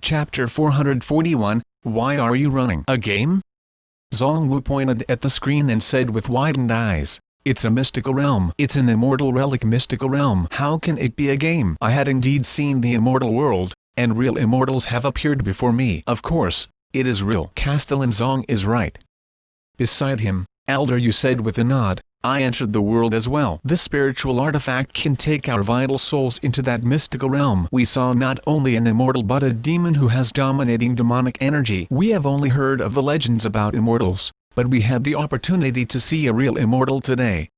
Chapter 441, Why are you running? A game? Xuanhuan pointed at the screen and said with widened eyes, "It's a mystical realm. It's an immortal relic mystical realm. How can it be a game?" I had indeed seen the immortal world, and real immortals have appeared before me. Of course, it is real. Castellan Zong is right. Beside him, Elder Yu said with a nod, "I entered the world as well. This spiritual artifact can take our vital souls into that mystical realm." We saw not only an immortal but a demon who has dominating demonic energy. We have only heard of the legends about immortals, but we had the opportunity to see a real immortal today.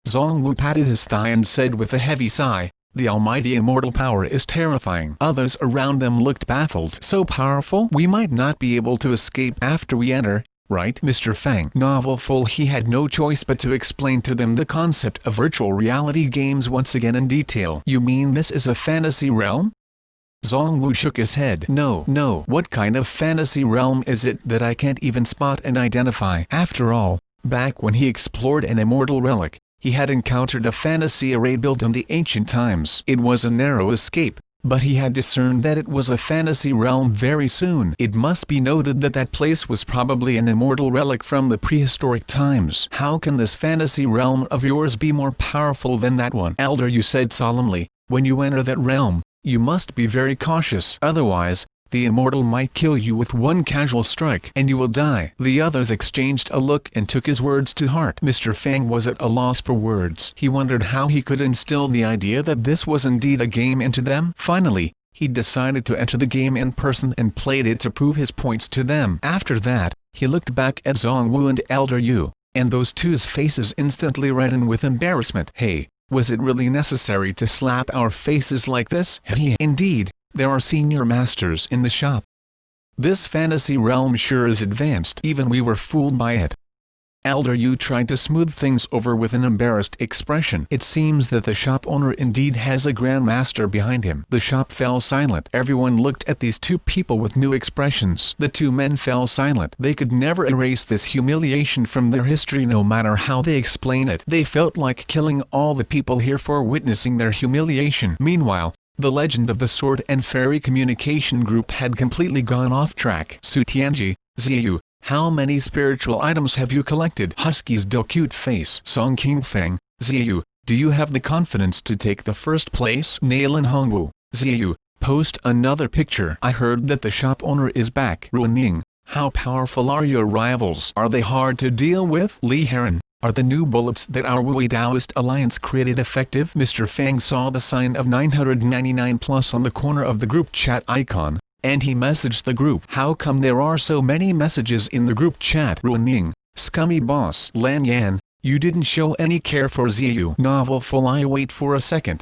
Xuanhuan patted his thigh and said with a heavy sigh, "The almighty immortal power is terrifying." Others around them looked baffled. "So powerful? We might not be able to escape after we enter, right, Mr. Fang?" Novelful he had no choice but to explain to them the concept of virtual reality games once again in detail. "You mean this is a fantasy realm?" Xuanhuan shook his head. No. What kind of fantasy realm is it that I can't even spot and identify?" After all, back when he explored an immortal relic, he had encountered a fantasy array built in the ancient times. It was a narrow escape, but he had discerned that it was a fantasy realm very soon. It must be noted that that place was probably an immortal relic from the prehistoric times. "How can this fantasy realm of yours be more powerful than that one?" Elder Yu said solemnly, "When you enter that realm, you must be very cautious. Otherwise, the immortal might kill you with one casual strike and you will die." The others exchanged a look and took his words to heart. Mr. Fang was at a loss for words. He wondered how he could instill the idea that this was indeed a game into them. Finally, he decided to enter the game in person and played it to prove his points to them. After that, he looked back at Xuanhuan and Elder Yu, and those two's faces instantly reddened with embarrassment. "Hey, was it really necessary to slap our faces like this?" "Indeed. There are senior masters in the shop. This fantasy realm sure is advanced. Even we were fooled by it." Elder Yu tried to smooth things over with an embarrassed expression. "It seems that the shop owner indeed has a grand master behind him." The shop fell silent. Everyone looked at these two people with new expressions. The two men fell silent. They could never erase this humiliation from their history no matter how they explain it. They felt like killing all the people here for witnessing their humiliation. Meanwhile, the legend of the Sword and Fairy Communication Group had completely gone off track. "Su Tianji, Ziyu, how many spiritual items have you collected?" Husky's still cute face. "Song Qingfeng, Ziyu, do you have the confidence to take the first place?" Nailin Hongwu, Ziyu, post another picture. "I heard that the shop owner is back." Ruining, how powerful are your rivals? Are they hard to deal with? Li Heron, are the new bullets that our Wui Taoist alliance created effective? Mr. Fang saw the sign of 999+ on the corner of the group chat icon, and he messaged the group. "How come there are so many messages in the group chat?" Ruining, scummy boss. Lan Yan, you didn't show any care for Ziyu. Novelful, I wait for a second.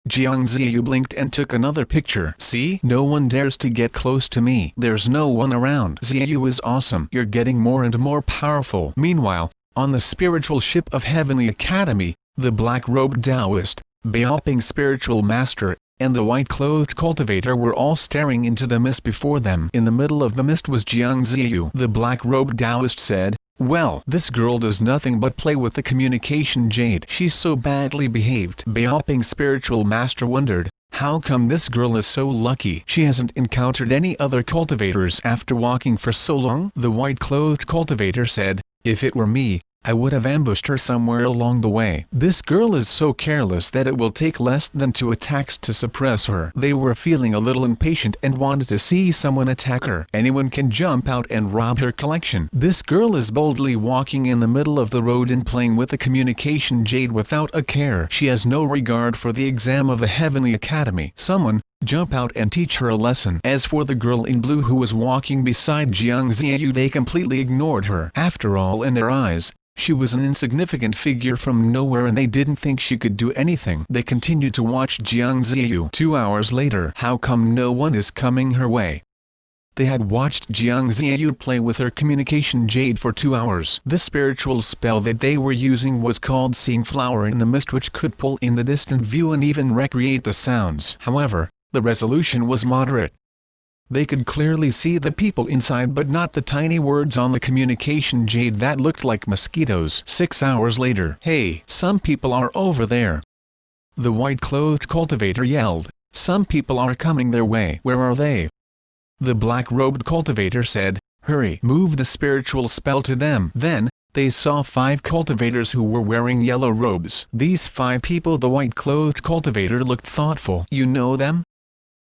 Jiang Ziyu blinked and took another picture. "See? No one dares to get close to me. There's no one around." Ziyu is awesome. You're getting more and more powerful. Meanwhile, on the spiritual ship of Heavenly Academy, the black-robed Taoist, Baoping spiritual master, and the white-clothed cultivator were all staring into the mist before them. In the middle of the mist was Jiang Ziyu. The black-robed Taoist said, "Well, this girl does nothing but play with the communication jade. She's so badly behaved." Baoping spiritual master wondered, how come this girl is so lucky? She hasn't encountered any other cultivators after walking for so long. The white-clothed cultivator said, "If it were me, I would have ambushed her somewhere along the way. This girl is so careless that it will take less than 2 attacks to suppress her." They were feeling a little impatient and wanted to see someone attack her. "Anyone can jump out and rob her collection. This girl is boldly walking in the middle of the road and playing with the communication jade without a care. She has no regard for the exam of the Heavenly Academy. Someone, jump out and teach her a lesson." As for the girl in blue who was walking beside Jiang Ziyu, they completely ignored her. After all, in their eyes, she was an insignificant figure from nowhere and they didn't think she could do anything. They continued to watch Jiang Ziyu. 2 hours later, how come no one is coming her way? They had watched Jiang Ziyu play with her communication jade for 2 hours. The spiritual spell that they were using was called Seeing Flower in the Mist, which could pull in the distant view and even recreate the sounds. However, the resolution was moderate. They could clearly see the people inside but not the tiny words on the communication jade that looked like mosquitoes. 6 hours later, "Hey, some people are over there!" The white-clothed cultivator yelled. "Some people are coming their way." "Where are they?" The black-robed cultivator said, "Hurry, move the spiritual spell to them." Then, they saw 5 cultivators who were wearing yellow robes. These 5 people, the white-clothed cultivator looked thoughtful. "You know them?"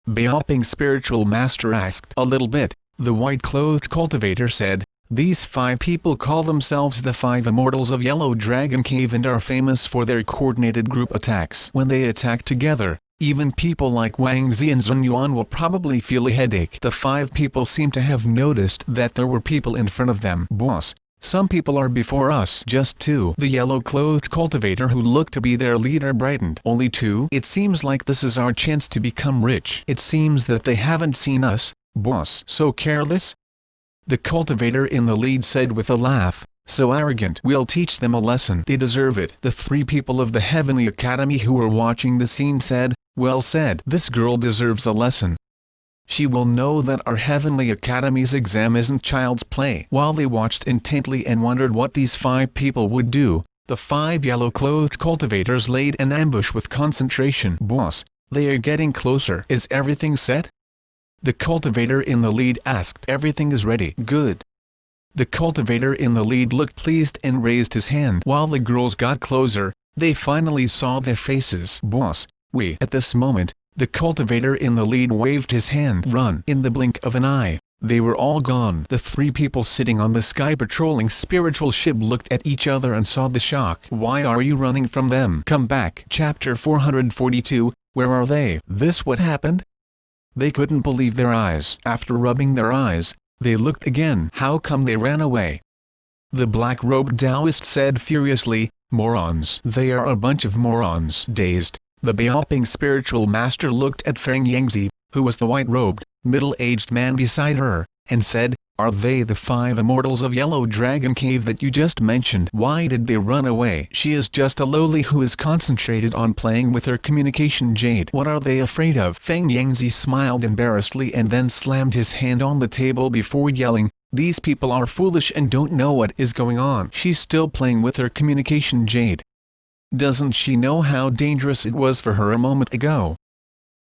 Beoping spiritual master asked. "A little bit," the white-clothed cultivator said. "These 5 people call themselves the 5 Immortals of Yellow Dragon Cave and are famous for their coordinated group attacks. When they attack together, even people like Wang Zi and Xuanhuan will probably feel a headache." The 5 people seem to have noticed that there were people in front of them. "Boss, some people are before us." "Just 2." The yellow-clothed cultivator who looked to be their leader brightened. "Only 2? It seems like this is our chance to become rich." "It seems that they haven't seen us, boss." "So careless?" the cultivator in the lead said with a laugh. "So arrogant. We'll teach them a lesson. They deserve it." The 3 people of the Heavenly Academy who were watching the scene said, "Well said. This girl deserves a lesson. She will know that our Heavenly Academy's exam isn't child's play." While they watched intently and wondered what these 5 people would do, the 5 yellow-clothed cultivators laid an ambush with concentration. "Boss, they are getting closer. Is everything set?" the cultivator in the lead asked. "Everything is ready." "Good." The cultivator in the lead looked pleased and raised his hand. While the girls got closer, they finally saw their faces. "Boss, we..." At this moment, the cultivator in the lead waved his hand. "Run!" In the blink of an eye, they were all gone. The 3 people sitting on the sky patrolling spiritual ship looked at each other and saw the shock. "Why are you running from them? Come back." Chapter 442, Where are they? This what happened? They couldn't believe their eyes. After rubbing their eyes, they looked again. "How come they ran away?" the black-robed Taoist said furiously. "Morons. They are a bunch of morons." Dazed, the Beoping spiritual master looked at Feng Yangzi, who was the white-robed, middle-aged man beside her, and said, "Are they the 5 Immortals of Yellow Dragon Cave that you just mentioned?" "Why did they run away?" "She is just a lowly who is concentrated on playing with her communication jade." "What are they afraid of?" Feng Yangzi smiled embarrassedly and then slammed his hand on the table before yelling, "These people are foolish and don't know what is going on." "She's still playing with her communication jade. Doesn't she know how dangerous it was for her a moment ago?"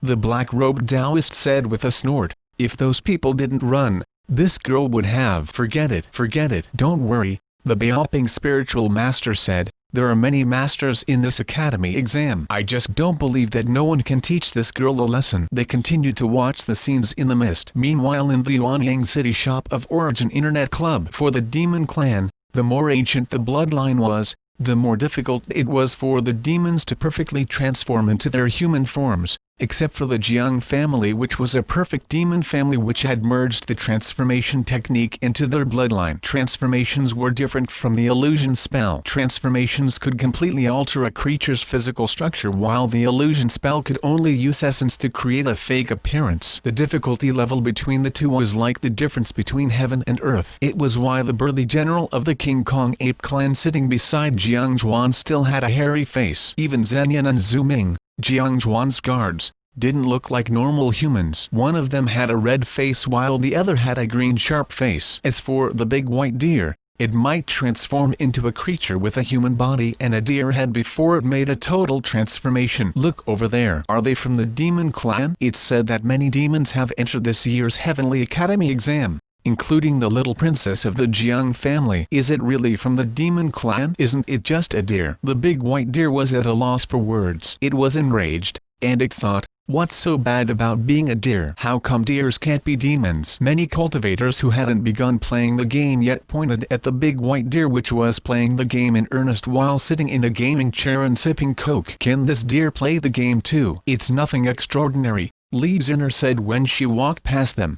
the black-robed Taoist said with a snort. "If those people didn't run, this girl would have." "Forget it. Forget it. Don't worry," the Beoping spiritual master said. "There are many masters in this academy exam. I just don't believe that no one can teach this girl a lesson." They continued to watch the scenes in the mist. Meanwhile, in the Yuanyang City shop of Origin Internet Club, for the Demon Clan, the more ancient the bloodline was, the more difficult it was for the demons to perfectly transform into their human forms, except for the Jiang family, which was a perfect demon family which had merged the transformation technique into their bloodline. Transformations were different from the illusion spell. Transformations could completely alter a creature's physical structure, while the illusion spell could only use essence to create a fake appearance. The difficulty level between the two was like the difference between heaven and earth. It was why the burly general of the King Kong ape clan sitting beside Xuanhuan still had a hairy face. Even Zhenyan and Zhu Ming, Xuanhuan's guards, didn't look like normal humans. One of them had a red face while the other had a green sharp face. As for the big white deer, it might transform into a creature with a human body and a deer head before it made a total transformation. "Look over there. Are they from the Demon Clan?" It's said that many demons have entered this year's Heavenly Academy exam, including the little princess of the Jiang family. "Is it really from the Demon Clan? Isn't it just a deer?" The big white deer was at a loss for words. It was enraged, and it thought, "What's so bad about being a deer? How come deers can't be demons?" Many cultivators who hadn't begun playing the game yet pointed at the big white deer, which was playing the game in earnest while sitting in a gaming chair and sipping coke. "Can this deer play the game too?" "It's nothing extraordinary," Li Ziner said when she walked past them.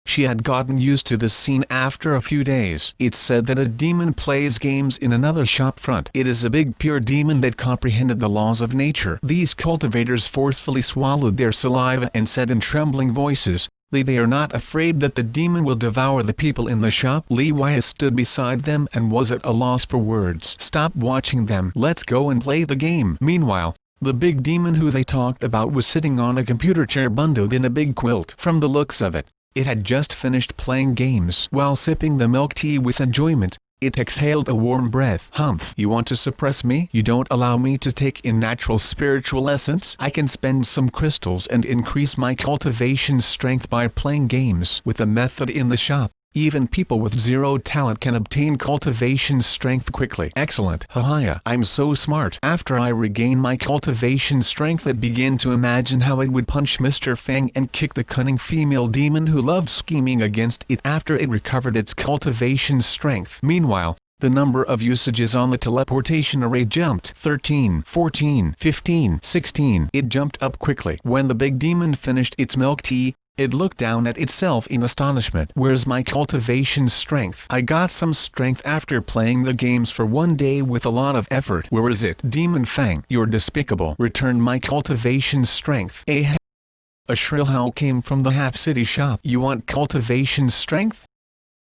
She had gotten used to this scene after a few days. It's said that a demon plays games in another shop front. It is a big pure demon that comprehended the laws of nature. These cultivators forcefully swallowed their saliva and said in trembling voices, they are not afraid that the demon will devour the people in the shop." Li Wai stood beside them and was at a loss for words. "Stop watching them. Let's go and play the game." Meanwhile, the big demon who they talked about was sitting on a computer chair bundled in a big quilt. From the looks of it, it had just finished playing games. While sipping the milk tea with enjoyment, It exhaled a warm breath. Humph. You want to suppress me? You don't allow me to take in natural spiritual essence? I can spend some crystals and increase my cultivation strength by playing games with a method in the shop. Even people with zero talent can obtain cultivation strength quickly. Excellent. Haha, I'm so smart. After I regain my cultivation strength, I begin to imagine how it would punch Mr. Fang and kick the cunning female demon who loved scheming against it after it recovered its cultivation strength. Meanwhile, the number of usages on the teleportation array jumped. 13, 14, 15, 16. It jumped up quickly. When the big demon finished its milk tea, it looked down at itself in astonishment. Where's my cultivation strength? I got some strength after playing the games for one day with a lot of effort. Where is it? Demon Fang, you're despicable. Return my cultivation strength. A shrill howl came from the half-city shop. You want cultivation strength?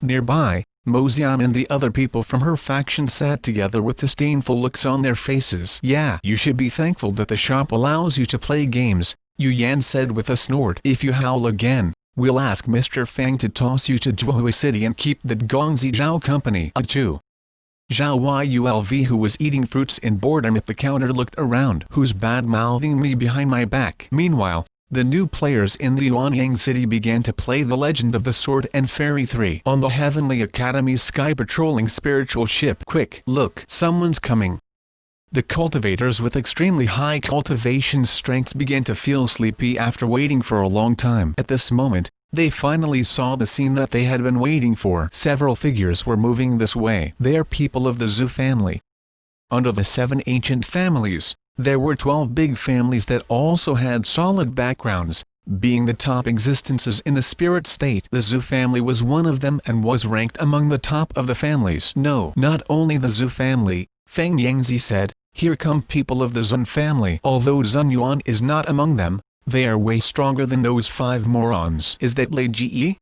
Nearby, Mozian and the other people from her faction sat together with disdainful looks on their faces. Yeah, you should be thankful that the shop allows you to play games, Yu Yan said with a snort. If you howl again, we'll ask Mr. Fang to toss you to Zhuhui City and keep that Gongzi Zhao company. Achoo. Zhao Yulv, who was eating fruits in boredom at the counter, looked around. Who's bad-mouthing me behind my back? Meanwhile, the new players in the Yuanyang city began to play The Legend of the Sword and Fairy 3 on the Heavenly Academy's sky-patrolling spiritual ship. Quick, look, someone's coming. The cultivators with extremely high cultivation strengths began to feel sleepy after waiting for a long time. At this moment, they finally saw the scene that they had been waiting for. Several figures were moving this way. They are people of the Zhu family. Under the 7 ancient families, there were 12 big families that also had solid backgrounds, being the top existences in the spirit state. The Zhu family was one of them and was ranked among the top of the families. No, not only the Zhu family, Feng Yangzi said. Here come people of the Zun family. Although Xuanhuan is not among them, they are way stronger than those 5 morons. Is that Lei Ji?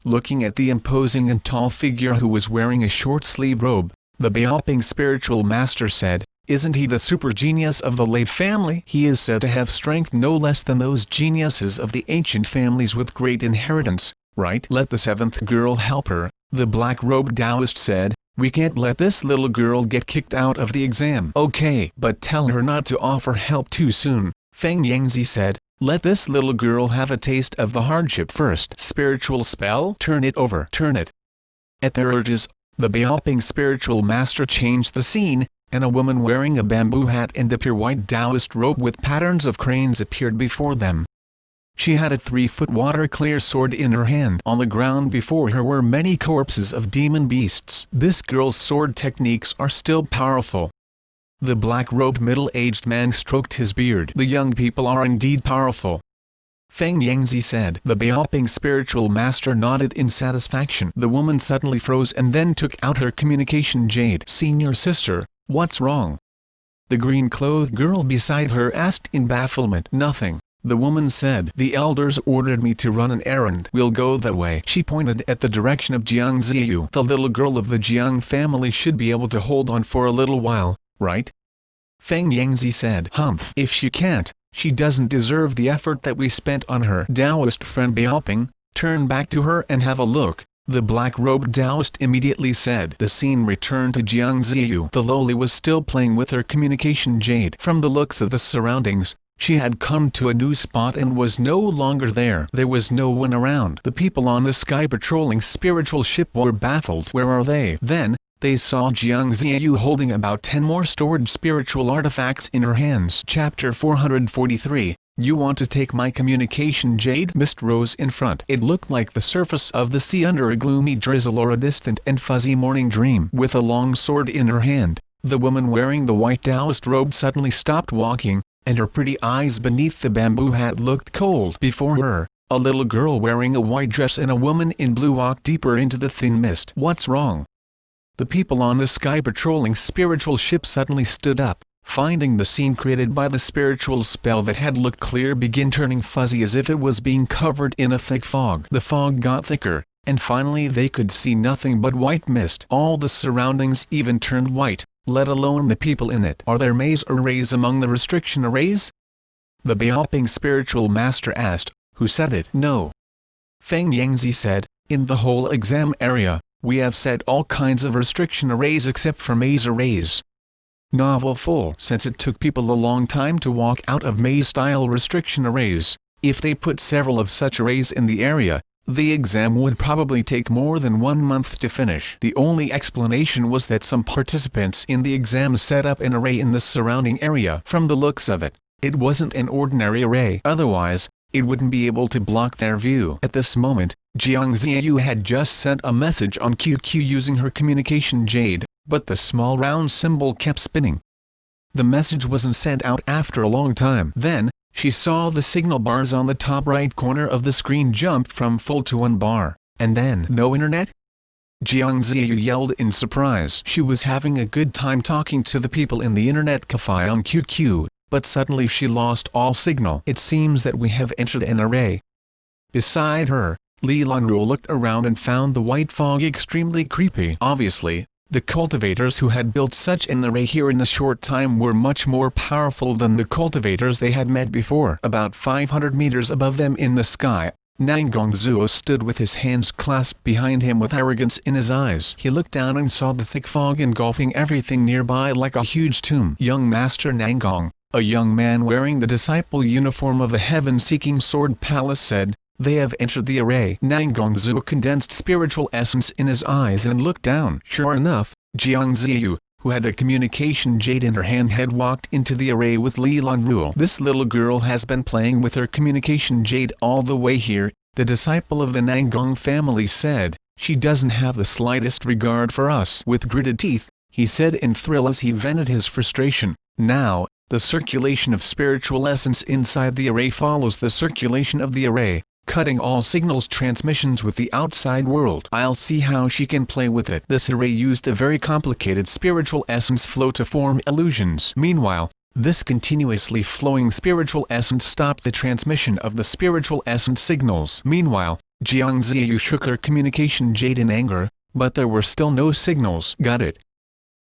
Looking at the imposing and tall figure who was wearing a short-sleeved robe, the Baoping spiritual master said, isn't he the super genius of the Lei family? He is said to have strength no less than those geniuses of the ancient families with great inheritance, right? Let the 7th girl help her, the black-robed Taoist said. We can't let this little girl get kicked out of the exam. Okay, but tell her not to offer help too soon, Feng Yangzi said. Let this little girl have a taste of the hardship first. Spiritual spell? Turn it over. Turn it. At their urges, the Baoping spiritual master changed the scene, and a woman wearing a bamboo hat and a pure white Taoist robe with patterns of cranes appeared before them. She had a 3-foot water-clear sword in her hand. On the ground before her were many corpses of demon beasts. This girl's sword techniques are still powerful. The black-robed middle-aged man stroked his beard. The young people are indeed powerful. Feng Yangzi said. The Baoping spiritual master nodded in satisfaction. The woman suddenly froze and then took out her communication jade. Senior sister, what's wrong? The green-clothed girl beside her asked in bafflement. Nothing. The woman said. The elders ordered me to run an errand. We'll go that way. She pointed at the direction of Jiangziyu. The little girl of the Jiang family should be able to hold on for a little while, right? Feng Yangzi said. Humph. If she can't, she doesn't deserve the effort that we spent on her. Taoist friend Baoping, turn back to her and have a look, the black-robed Taoist immediately said. The scene returned to Jiangziyu. The lowly was still playing with her communication jade. From the looks of the surroundings, she had come to a new spot and was no longer there. There was no one around. The people on the sky-patrolling spiritual ship were baffled. Where are they? Then, they saw Jiangziyu holding about 10 more stored spiritual artifacts in her hands. Chapter 443, You want to take my communication jade? Mist rose in front. It looked like the surface of the sea under a gloomy drizzle or a distant and fuzzy morning dream. With a long sword in her hand, the woman wearing the white Taoist robe suddenly stopped walking, and her pretty eyes beneath the bamboo hat looked cold. Before her, a little girl wearing a white dress and a woman in blue walked deeper into the thin mist. What's wrong? The people on the sky-patrolling spiritual ship suddenly stood up, finding the scene created by the spiritual spell that had looked clear begin turning fuzzy as if it was being covered in a thick fog. The fog got thicker, and finally they could see nothing but white mist. All the surroundings even turned white, let alone the people in it. Are there maze arrays among the restriction arrays? The Baoping spiritual master asked. Who said it? No. Feng Yangzi said. In the whole exam area, We have set all kinds of restriction arrays except for maze arrays. Novel full. Since it took people a long time to walk out of maze-style restriction arrays, if they put several of such arrays in the area, the exam would probably take more than 1 month to finish. The only explanation was that some participants in the exam set up an array in the surrounding area. From the looks of it, it wasn't an ordinary array. Otherwise, it wouldn't be able to block their view. At this moment, Jiang Ziyu had just sent a message on QQ using her communication jade, but the small round symbol kept spinning. The message wasn't sent out after a long time. Then, she saw the signal bars on the top right corner of the screen jump from full to 1 bar, and then no internet? Jiang Ziyu yelled in surprise. She was having a good time talking to the people in the internet cafe on QQ, but suddenly she lost all signal. It seems that we have entered an array. Beside her, Li Lanruo looked around and found the white fog extremely creepy. Obviously, the cultivators who had built such an array here in a short time were much more powerful than the cultivators they had met before. About 500 meters above them in the sky, Nangongzuo stood with his hands clasped behind him with arrogance in his eyes. He looked down and saw the thick fog engulfing everything nearby like a huge tomb. Young Master Nangong, a young man wearing the disciple uniform of the heaven-seeking sword palace said, "They have entered the array." Nangongzuo condensed spiritual essence in his eyes and looked down. Sure enough, Jiang Ziyu, who had a communication jade in her hand, had walked into the array with Li Lanruo. "This little girl has been playing with her communication jade all the way here," the disciple of the Nangong family said. "She doesn't have the slightest regard for us." With gritted teeth, he said in thrill as he vented his frustration, "Now, the circulation of spiritual essence inside the array follows the circulation of the array, cutting all signals transmissions with the outside world. I'll see how she can play with it." This array used a very complicated spiritual essence flow to form illusions. Meanwhile, this continuously flowing spiritual essence stopped the transmission of the spiritual essence signals. Meanwhile, Jiang Ziyu shook her communication jade in anger, but there were still no signals. "Got it."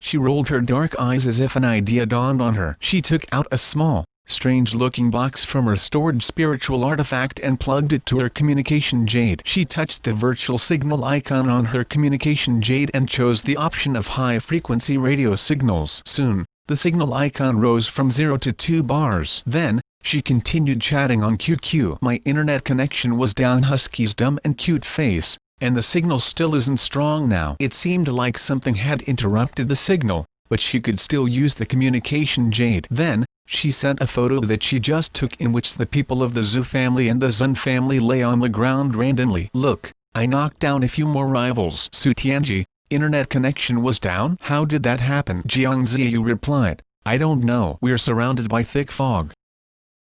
She rolled her dark eyes as if an idea dawned on her. She took out a small, strange-looking box from her stored spiritual artifact and plugged it to her communication jade. She touched the virtual signal icon on her communication jade and chose the option of high-frequency radio signals. Soon, the signal icon rose from 0 to 2 bars. Then, she continued chatting on QQ. "My internet connection was down." Husky's dumb and cute face, "and the signal still isn't strong now." It seemed like something had interrupted the signal, but she could still use the communication jade. Then, she sent a photo that she just took in which the people of the Zhu family and the Zun family lay on the ground randomly. "Look, I knocked down a few more rivals." Su Tianji, internet connection was down? How did that happen? Jiang Ziyu replied, "I don't know. We're surrounded by thick fog.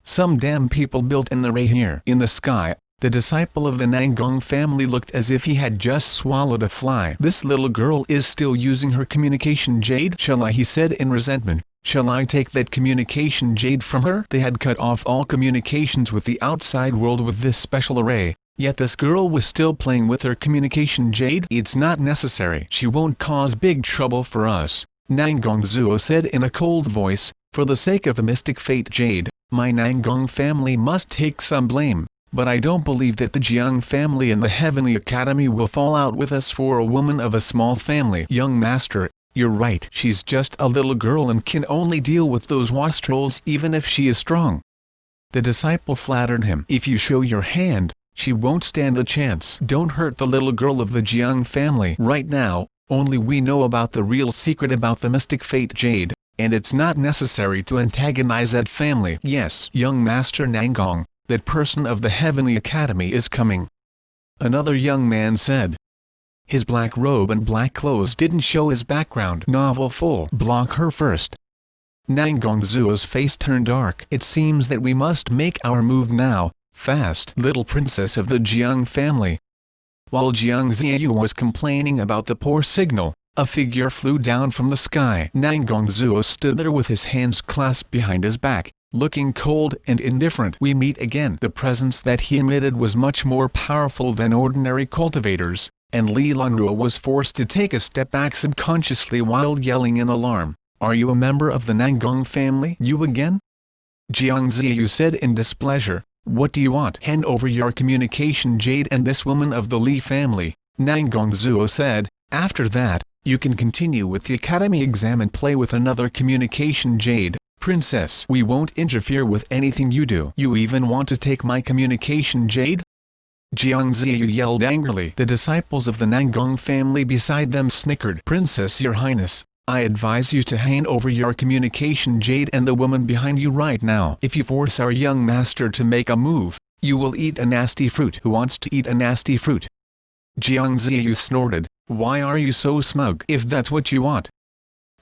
Some damn people built an array here." In the sky, the disciple of the Nangong family looked as if he had just swallowed a fly. "This little girl is still using her communication jade? Shall I?" he said in resentment. "Shall I take that communication jade from her?" They had cut off all communications with the outside world with this special array, yet this girl was still playing with her communication jade. "It's not necessary. She won't cause big trouble for us," Nangongzuo said in a cold voice. "For the sake of the mystic fate jade, my Nangong family must take some blame, but I don't believe that the Jiang family and the Heavenly Academy will fall out with us for a woman of a small family." "Young master, you're right. She's just a little girl and can only deal with those wastrels even if she is strong." The disciple flattered him. "If you show your hand, she won't stand a chance. Don't hurt the little girl of the Jiang family." "Right now, only we know about the real secret about the mystic fate jade, and it's not necessary to antagonize that family." "Yes, young master Nangong, that person of the Heavenly Academy is coming," another young man said. His black robe and black clothes didn't show his background. Novel full. "Block her first." Nangongzuo's face turned dark. "It seems that we must make our move now, fast." "Little princess of the Jiang family." While Jiang Ziyu was complaining about the poor signal, a figure flew down from the sky. Nangongzuo stood there with his hands clasped behind his back, looking cold and indifferent. "We meet again." The presence that he emitted was much more powerful than ordinary cultivators, and Li Lanruo was forced to take a step back subconsciously while yelling in alarm, "Are you a member of the Nangong family?" "You again?" Jiang Ziyu said in displeasure. "What do you want?" "Hand over your communication jade and this woman of the Li family," Nangongzuo said. After that, you can continue with the academy exam and play with another communication jade. Princess, we won't interfere with anything you do. You even want to take my communication jade? Jiang Ziyu yelled angrily. The disciples of the Nangong family beside them snickered. Princess, your highness, I advise you to hand over your communication jade and the woman behind you right now. If you force our young master to make a move, you will eat a nasty fruit. Who wants to eat a nasty fruit? Jiang Ziyu snorted. Why are you so smug? If that's what you want.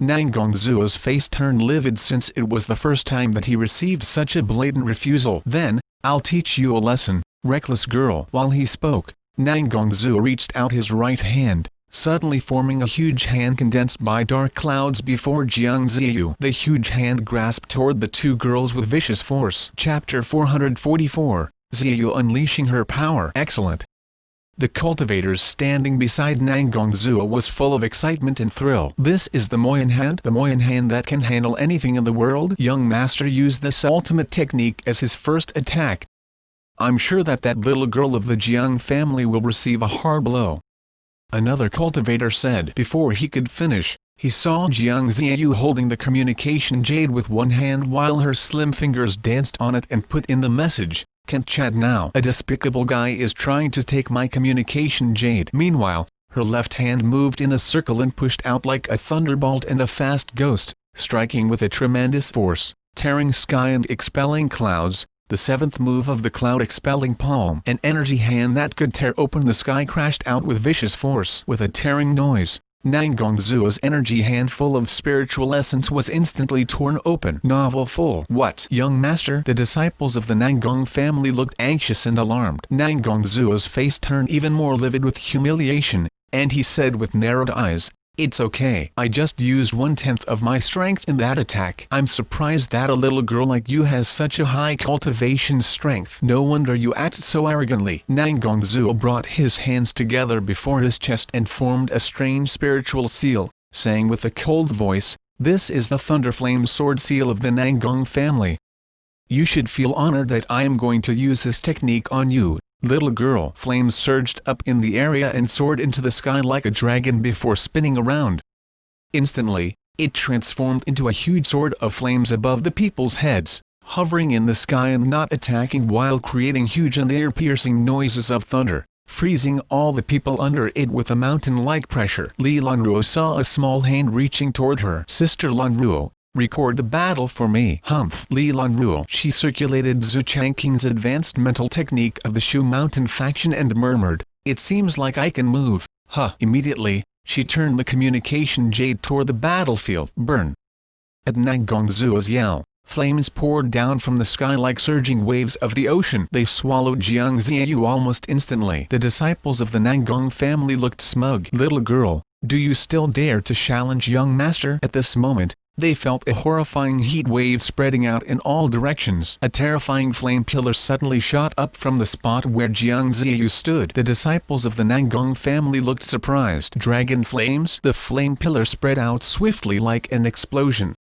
Nangong Zuo's face turned livid since it was the first time that he received such a blatant refusal. Then, I'll teach you a lesson, reckless girl. While he spoke, Nangong Zuo reached out his right hand, suddenly forming a huge hand condensed by dark clouds before Jiang Ziyu. The huge hand grasped toward the two girls with vicious force. Chapter 444, Ziyu unleashing her power. Excellent. The cultivators standing beside Nangong Zuo was full of excitement and thrill. This is the Moyan hand? The Moyan hand that can handle anything in the world? Young master used this ultimate technique as his first attack. I'm sure that little girl of the Jiang family will receive a hard blow. Another cultivator said. Before he could finish, he saw Jiang Ziyu holding the communication jade with one hand while her slim fingers danced on it and put in the message. Can't chat now. A despicable guy is trying to take my communication jade. Meanwhile, her left hand moved in a circle and pushed out like a thunderbolt and a fast ghost, striking with a tremendous force, tearing sky and expelling clouds. The seventh move of the cloud-expelling palm, an energy hand that could tear open the sky, crashed out with vicious force. With a tearing noise, Nangong Zuo's energy hand full of spiritual essence was instantly torn open. Novel full. What? Young master? The disciples of the Nangong family looked anxious and alarmed. Nangong Zuo's face turned even more livid with humiliation, and he said with narrowed eyes, It's okay. I just used 1/10 of my strength in that attack. I'm surprised that a little girl like you has such a high cultivation strength. No wonder you act so arrogantly. Nangong Zuo brought his hands together before his chest and formed a strange spiritual seal, saying with a cold voice, This is the Thunderflame sword seal of the Nangong family. You should feel honored that I am going to use this technique on you. Little girl. Flames surged up in the area and soared into the sky like a dragon before spinning around. Instantly, it transformed into a huge sword of flames above the people's heads, hovering in the sky and not attacking while creating huge and ear-piercing noises of thunder, freezing all the people under it with a mountain-like pressure. Li Lanruo saw a small hand reaching toward her. Sister Lanruo, record the battle for me. Humph. Li Lanruo. She circulated Zhu Changqing's advanced mental technique of the Shu Mountain faction and murmured, It seems like I can move. Huh. Immediately, she turned the communication jade toward the battlefield. Burn. At Nangong Zuo's yell, flames poured down from the sky like surging waves of the ocean. They swallowed Jiang Ziyu almost instantly. The disciples of the Nangong family looked smug. Little girl, do you still dare to challenge young master? At this moment, they felt a horrifying heat wave spreading out in all directions. A terrifying flame pillar suddenly shot up from the spot where Jiang Ziyu stood. The disciples of the Nangong family looked surprised. Dragon flames? The flame pillar spread out swiftly like an explosion.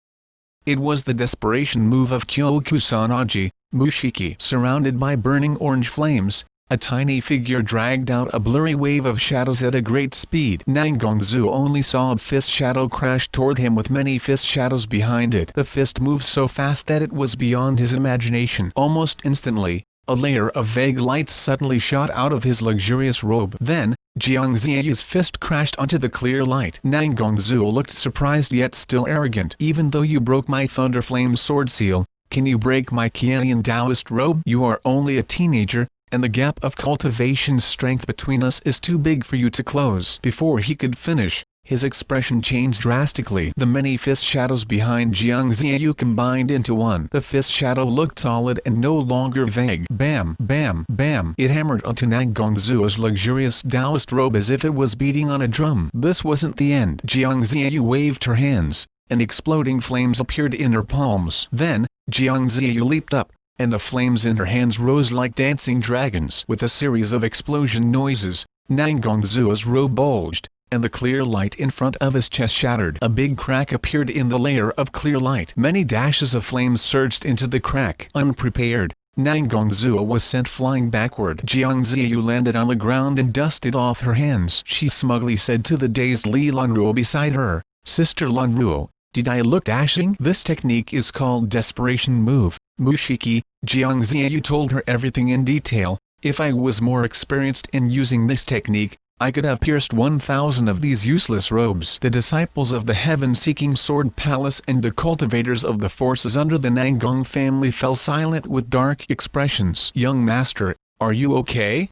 It was the desperation move of Kyokusanaji, Mushiki. Surrounded by burning orange flames, a tiny figure dragged out a blurry wave of shadows at a great speed. Nangong Zuo only saw a fist shadow crash toward him with many fist shadows behind it. The fist moved so fast that it was beyond his imagination. Almost instantly, a layer of vague light suddenly shot out of his luxurious robe. Then, Jiang Ziyu's fist crashed onto the clear light. Nangong Zuo looked surprised yet still arrogant. Even though you broke my Thunderflame sword seal, can you break my Qianian Taoist robe? You are only a teenager, and the gap of cultivation strength between us is too big for you to close. Before he could finish, his expression changed drastically. The many fist shadows behind Jiang Ziyu combined into one. The fist shadow looked solid and no longer vague. Bam, bam, bam. It hammered onto Nangong Zuo's luxurious Taoist robe as if it was beating on a drum. This wasn't the end. Jiang Ziyu waved her hands, and exploding flames appeared in her palms. Then, Jiang Ziyu leaped up, and the flames in her hands rose like dancing dragons. With a series of explosion noises, Nangong Zuo's robe bulged, and the clear light in front of his chest shattered. A big crack appeared in the layer of clear light. Many dashes of flames surged into the crack. Unprepared, Nangongzuo was sent flying backward. Jiang Ziyu landed on the ground and dusted off her hands. She smugly said to the dazed Li Lanruo beside her, "Sister Lanruo, did I look dashing?" This technique is called Desperation Move, Mushiki. Jiang Ziyu told her everything in detail. "If I was more experienced in using this technique, I could have pierced 1,000 of these useless robes." The disciples of the heaven-seeking sword palace and the cultivators of the forces under the Nangong family fell silent with dark expressions. "Young master, are you okay?"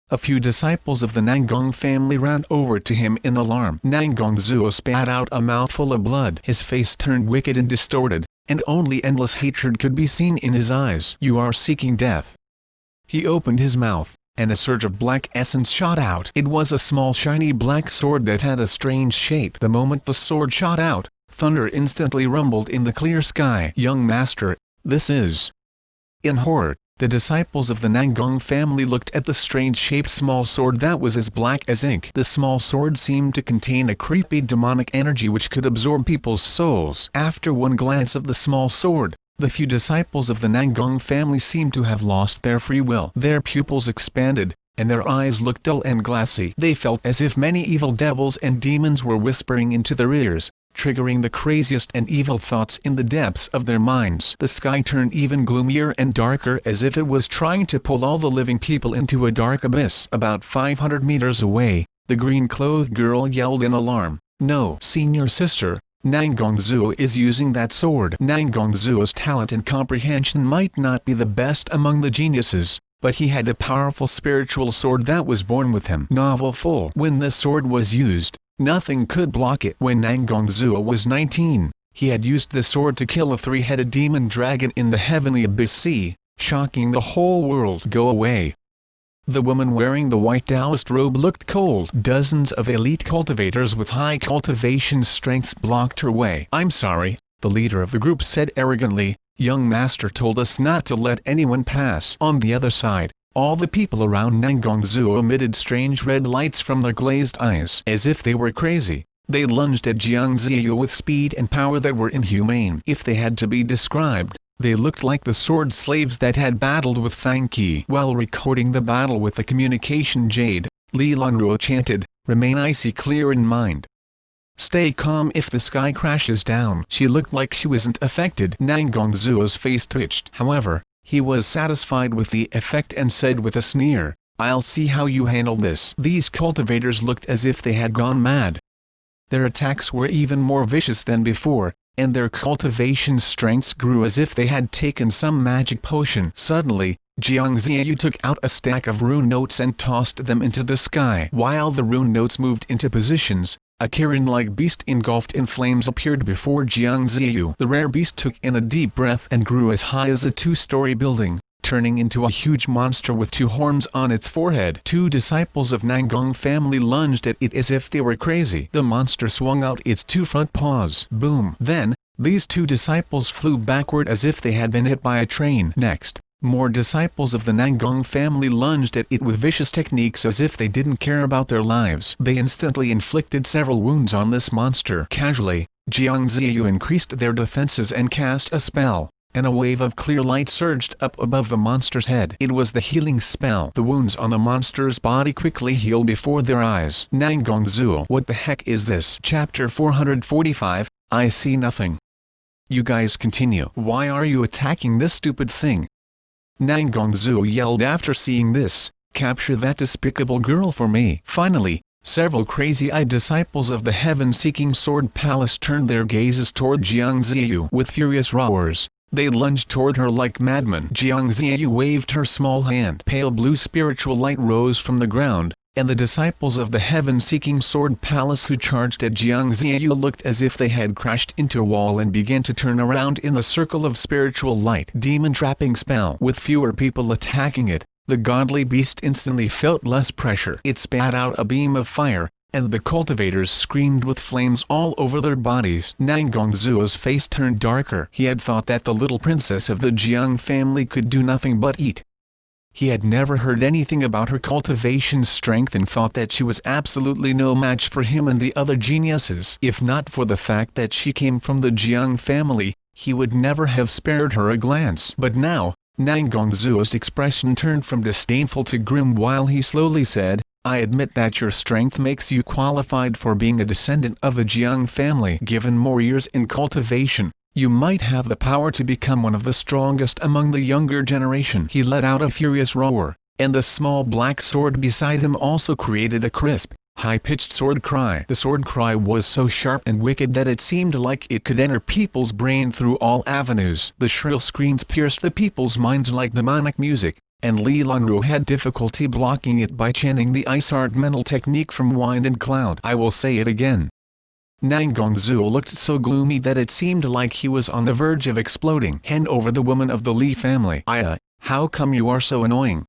A few disciples of the Nangong family ran over to him in alarm. Nangongzuo spat out a mouthful of blood. His face turned wicked and distorted, and only endless hatred could be seen in his eyes. "You are seeking death." He opened his mouth, and a surge of black essence shot out. It was a small shiny black sword that had a strange shape. The moment the sword shot out, thunder instantly rumbled in the clear sky. "Young master, this is..." In horror, the disciples of the Nangong family looked at the strange-shaped small sword that was as black as ink. The small sword seemed to contain a creepy demonic energy which could absorb people's souls. After one glance of the small sword, the few disciples of the Nangong family seemed to have lost their free will. Their pupils expanded, and their eyes looked dull and glassy. They felt as if many evil devils and demons were whispering into their ears, triggering the craziest and evil thoughts in the depths of their minds. The sky turned even gloomier and darker as if it was trying to pull all the living people into a dark abyss. About 500 meters away, the green-clothed girl yelled in alarm, "No, senior sister, Nangongzuo is using that sword." Nangongzuo's talent and comprehension might not be the best among the geniuses, but he had a powerful spiritual sword that was born with him. Novel full. When this sword was used, nothing could block it. When Nangongzuo was 19, he had used the sword to kill a 3-headed demon dragon in the heavenly abyss sea, shocking the whole world. "Go away." The woman wearing the white Taoist robe looked cold. Dozens of elite cultivators with high cultivation strengths blocked her way. "I'm sorry," the leader of the group said arrogantly, "Young master told us not to let anyone pass." On the other side, all the people around Nangongzuo emitted strange red lights from their glazed eyes. As if they were crazy, they lunged at Jiang Ziyu with speed and power that were inhumane. If they had to be described, they looked like the sword slaves that had battled with Fang Qi. While recording the battle with the communication jade, Li Lanruo chanted, "Remain icy clear in mind. Stay calm if the sky crashes down." She looked like she wasn't affected. Nangongzuo's face twitched. However, he was satisfied with the effect and said with a sneer, "I'll see how you handle this." These cultivators looked as if they had gone mad. Their attacks were even more vicious than before, and their cultivation strengths grew as if they had taken some magic potion. Suddenly, Jiang Ziyu took out a stack of rune notes and tossed them into the sky. While the rune notes moved into positions, a Kirin-like beast engulfed in flames appeared before Jiang Ziyu. The rare beast took in a deep breath and grew as high as a 2-story building, turning into a huge monster with 2 horns on its forehead. 2 disciples of Nangong family lunged at it as if they were crazy. The monster swung out its 2 front paws. Boom! Then, these 2 disciples flew backward as if they had been hit by a train. Next, more disciples of the Nangong family lunged at it with vicious techniques as if they didn't care about their lives. They instantly inflicted several wounds on this monster. Casually, Jiang Ziyu increased their defenses and cast a spell, and a wave of clear light surged up above the monster's head. It was the healing spell. The wounds on the monster's body quickly healed before their eyes. Nangongzuo, what the heck is this? Chapter 445, I see nothing. You guys continue. Why are you attacking this stupid thing? Nangongzuo yelled after seeing this, "Capture that despicable girl for me." Finally, several crazy-eyed disciples of the heaven-seeking sword palace turned their gazes toward Jiang Ziyu. With furious roars, they lunged toward her like madmen. Jiang Ziyu waved her small hand. Pale blue spiritual light rose from the ground, and the disciples of the heaven-seeking sword palace who charged at Jiang Ziyu looked as if they had crashed into a wall and began to turn around in the circle of spiritual light. Demon trapping spell. With fewer people attacking it, the godly beast instantly felt less pressure. It spat out a beam of fire, and the cultivators screamed with flames all over their bodies. Nangongzuo's face turned darker. He had thought that the little princess of the Jiang family could do nothing but eat. He had never heard anything about her cultivation strength and thought that she was absolutely no match for him and the other geniuses. If not for the fact that she came from the Jiang family, he would never have spared her a glance. But now, Nangongzuo's expression turned from disdainful to grim while he slowly said, I admit that your strength makes you qualified for being a descendant of the Jiang family. Given more years in cultivation, you might have the power to become one of the strongest among the younger generation. He let out a furious roar, and the small black sword beside him also created a crisp, high-pitched sword cry. The sword cry was so sharp and wicked that it seemed like it could enter people's brain through all avenues. The shrill screams pierced the people's minds like demonic music, and Li Lanruo had difficulty blocking it by chanting the ice art mental technique from Wind and Cloud. I will say it again. Nangongzuo looked so gloomy that it seemed like he was on the verge of exploding. Hand over the woman of the Li family. How come you are so annoying?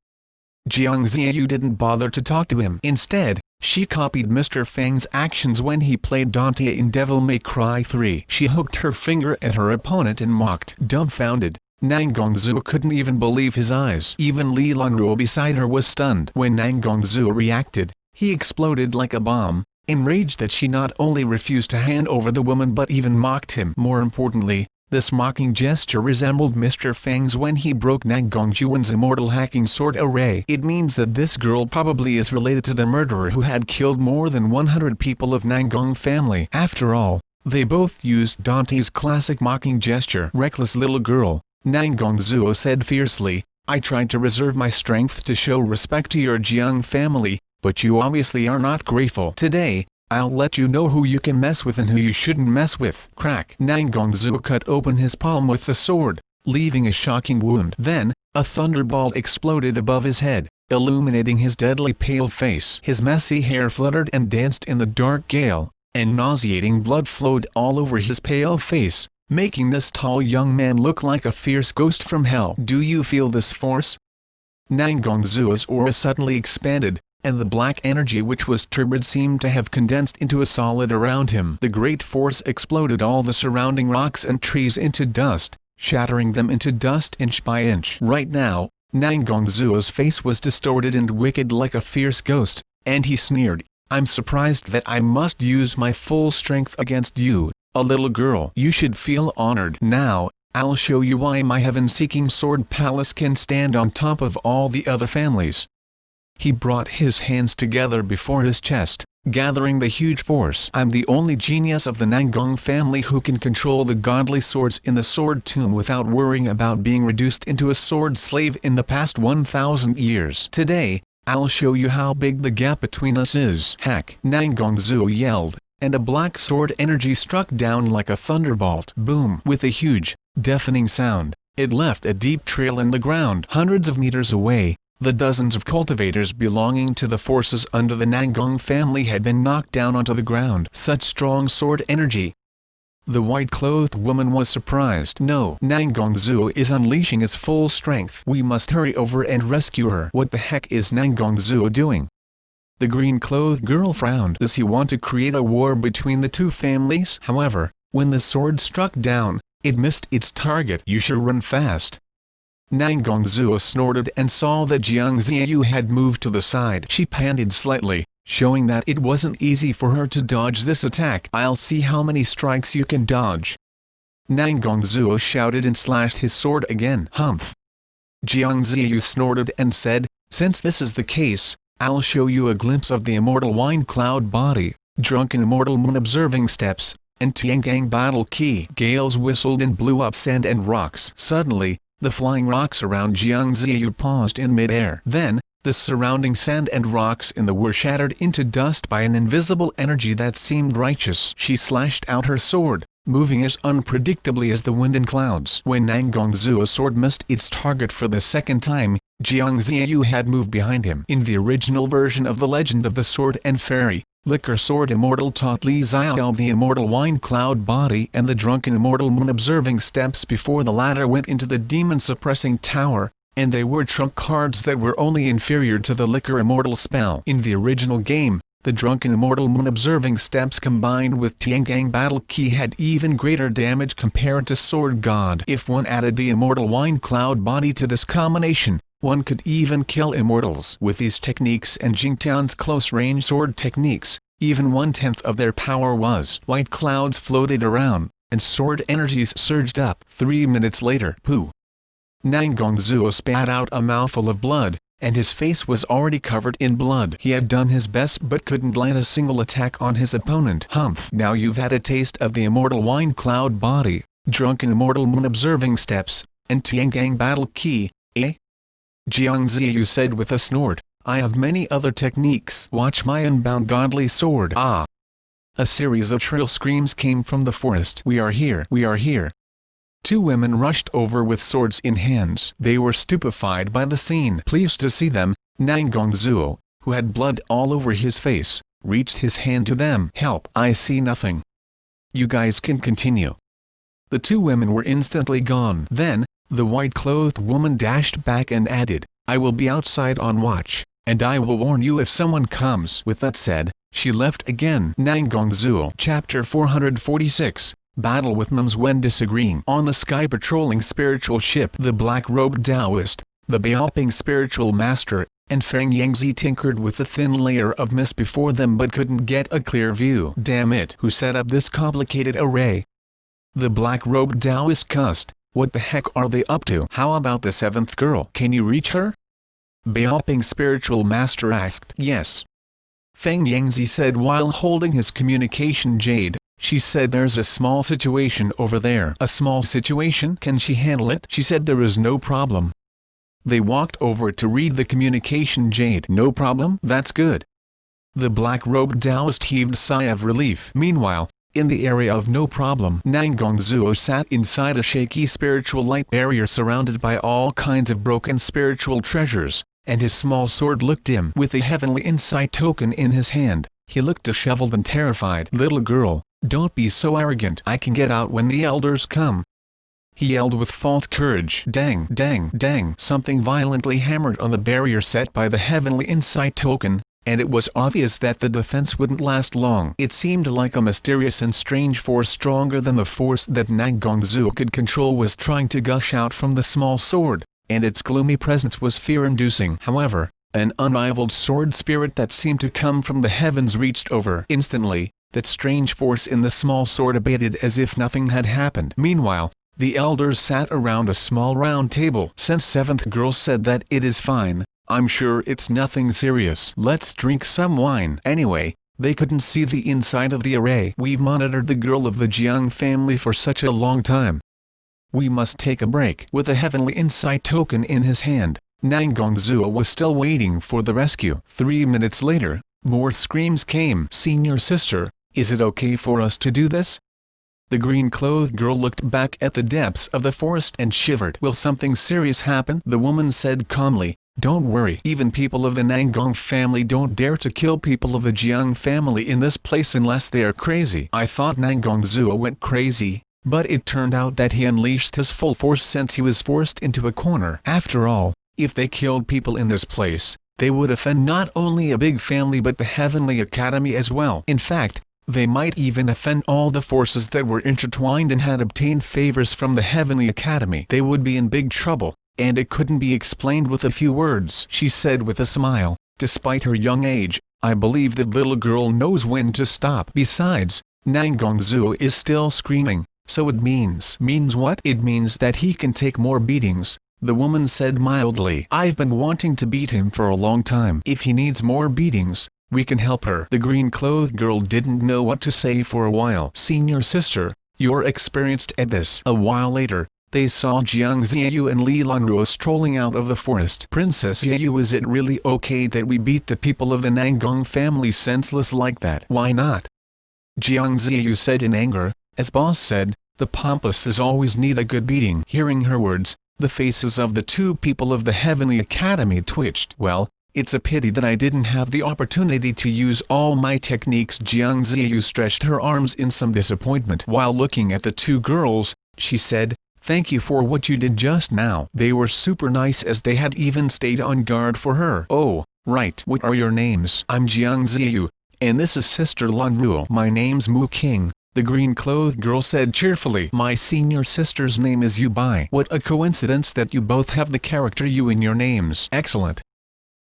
Jiang Ziyu didn't bother to talk to him. Instead, she copied Mr. Fang's actions when he played Dante in Devil May Cry 3. She hooked her finger at her opponent and mocked. Dumbfounded, Nangongzuo couldn't even believe his eyes. Even Li Lanruo beside her was stunned. When Nangongzuo reacted, he exploded like a bomb, enraged that she not only refused to hand over the woman but even mocked him. More importantly, this mocking gesture resembled Mr. Fang's when he broke Nangongzuo's immortal hacking sword array. It means that this girl probably is related to the murderer who had killed more than 100 people of Nangong family. After all, they both used Dante's classic mocking gesture. Reckless little girl, Nangongzuo said fiercely, I tried to reserve my strength to show respect to your Jiang family, but you obviously are not grateful. Today, I'll let you know who you can mess with and who you shouldn't mess with. Crack! Nangongzuo cut open his palm with the sword, leaving a shocking wound. Then, a thunderbolt exploded above his head, illuminating his deadly pale face. His messy hair fluttered and danced in the dark gale, and nauseating blood flowed all over his pale face, making this tall young man look like a fierce ghost from hell. Do you feel this force? Nangongzuo's aura suddenly expanded, and the black energy which was turbid seemed to have condensed into a solid around him. The great force exploded all the surrounding rocks and trees into dust, shattering them into dust inch by inch. Right now, Nangongzuo's face was distorted and wicked like a fierce ghost, and he sneered, I'm surprised that I must use my full strength against you, a little girl. You should feel honored. Now, I'll show you why my heaven-seeking sword palace can stand on top of all the other families. He brought his hands together before his chest, gathering the huge force. I'm the only genius of the Nangong family who can control the godly swords in the sword tomb without worrying about being reduced into a sword slave in the past 1,000 years. Today, I'll show you how big the gap between us is. Hack! Nangongzuo yelled, and a black sword energy struck down like a thunderbolt. Boom! With a huge, deafening sound, it left a deep trail in the ground. Hundreds of meters away, the dozens of cultivators belonging to the forces under the Nangong family had been knocked down onto the ground. Such strong sword energy! The white-clothed woman was surprised. No, Nangongzuo is unleashing his full strength. We must hurry over and rescue her. What the heck is Nangongzuo doing? The green-clothed girl frowned. Does he want to create a war between the two families? However, when the sword struck down, it missed its target. You should run fast. Nangongzuo snorted and saw that Jiang Ziyu had moved to the side. She panted slightly, showing that it wasn't easy for her to dodge this attack. I'll see how many strikes you can dodge. Nangongzuo shouted and slashed his sword again. Humph! Jiang Ziyu snorted and said, since this is the case, I'll show you a glimpse of the immortal Wind Cloud body, drunken immortal moon observing steps, and Tiangang battle key. Gales whistled and blew up sand and rocks. Suddenly, the flying rocks around Jiang Ziyu paused in mid-air. Then, the surrounding sand and rocks in the were shattered into dust by an invisible energy that seemed righteous. She slashed out her sword, moving as unpredictably as the wind and clouds. When Nangongzuo's sword missed its target for the second time, Jiang Ziyu had moved behind him. In the original version of the Legend of the Sword and Fairy, Liquor Sword Immortal taught Li Xiao the immortal Wind Cloud body and the drunken immortal moon observing steps before the latter went into the demon suppressing tower, and they were trump cards that were only inferior to the Liquor Immortal spell. In the original game, the drunken immortal moon observing steps combined with Tiangang battle key had even greater damage compared to Sword God. If one added the immortal Wind Cloud body to this combination, one could even kill immortals. With these techniques and Jingtian's close-range sword techniques, even 1/10 of their power was. White clouds floated around, and sword energies surged up. 3 minutes later, pooh! Nang Gongzuo spat out a mouthful of blood, and his face was already covered in blood. He had done his best but couldn't land a single attack on his opponent. Humph! Now you've had a taste of the immortal wine cloud body, drunken immortal moon observing steps, and Tiangang battle key, eh? Jiang Ziyu said with a snort, I have many other techniques. Watch my unbound godly sword. Ah! A series of shrill screams came from the forest. We are here! We are here! Two women rushed over with swords in hands. They were stupefied by the scene. Pleased to see them, Nang Gongzuo, who had blood all over his face, reached his hand to them. Help! I see nothing. You guys can continue. The two women were instantly gone. Then, the white-clothed woman dashed back and added, I will be outside on watch, and I will warn you if someone comes. With that said, she left again. Nang Gongzuo. Chapter 446. Battle with Mums when disagreeing. On the sky patrolling spiritual ship, the black-robed Taoist, the Baoping spiritual master, and Feng Yangzi tinkered with the thin layer of mist before them but couldn't get a clear view. Damn it! Who set up this complicated array? The black-robed Taoist cussed. What the heck are they up to? How about the seventh girl? Can you reach her? Baoping spiritual master asked. Yes. Feng Yangzi said while holding his communication jade. She said there's a small situation over there. A small situation? Can she handle it? She said there is no problem. They walked over to read the communication jade. No problem? That's good. The black-robed Taoist heaved a sigh of relief. Meanwhile, in the area of no problem, Nang Gongzuo sat inside a shaky spiritual light barrier surrounded by all kinds of broken spiritual treasures, and his small sword looked dim. With a heavenly insight token in his hand, he looked disheveled and terrified. Little girl, don't be so arrogant. I can get out when the elders come. He yelled with false courage. Dang, dang, dang. Something violently hammered on the barrier set by the heavenly insight token, and it was obvious that the defense wouldn't last long. It seemed like a mysterious and strange force stronger than the force that Nang Gongzuo could control was trying to gush out from the small sword, and its gloomy presence was fear-inducing. However, an unrivaled sword spirit that seemed to come from the heavens reached over. Instantly, that strange force in the small sword abated as if nothing had happened. Meanwhile, the elders sat around a small round table. Since seventh girl said that it is fine, I'm sure it's nothing serious. Let's drink some wine. Anyway, they couldn't see the inside of the array. We've monitored the girl of the Jiang family for such a long time. We must take a break. With a heavenly insight token in his hand, Nang Gongzuo was still waiting for the rescue. 3 minutes later, more screams came. Senior sister, is it okay for us to do this? The green-clothed girl looked back at the depths of the forest and shivered. Will something serious happen? The woman said calmly, don't worry. Even people of the Nanggong family don't dare to kill people of the Jiang family in this place unless they are crazy. I thought Nang Gongzuo went crazy, but it turned out that he unleashed his full force since he was forced into a corner. After all, if they killed people in this place, they would offend not only a big family but the Heavenly Academy as well. In fact, they might even offend all the forces that were intertwined and had obtained favors from the Heavenly Academy. They would be in big trouble, and it couldn't be explained with a few words. She said with a smile, despite her young age, I believe that little girl knows when to stop. Besides, Nang Gongzuo is still screaming, so it means what? It means that he can take more beatings. The woman said mildly, I've been wanting to beat him for a long time. If he needs more beatings, we can help her. The green-clothed girl didn't know what to say for a while. Senior sister, you're experienced at this. A while later, they saw Jiang Ziyu and Li Lanruo strolling out of the forest. Princess Ziyu, is it really okay that we beat the people of the Nanggong family senseless like that? Why not? Jiang Ziyu said in anger. As boss said, the pompouses always need a good beating. Hearing her words, the faces of the two people of the Heavenly Academy twitched. Well, it's a pity that I didn't have the opportunity to use all my techniques. Jiang Ziyu stretched her arms in some disappointment. While looking at the two girls, she said, thank you for what you did just now. They were super nice as they had even stayed on guard for her. Oh, right. What are your names? I'm Jiang Ziyu, and this is Sister Lanruo. My name's Mu King, the green-clothed girl said cheerfully. My senior sister's name is Yu Bai. What a coincidence that you both have the character Yu in your names. Excellent.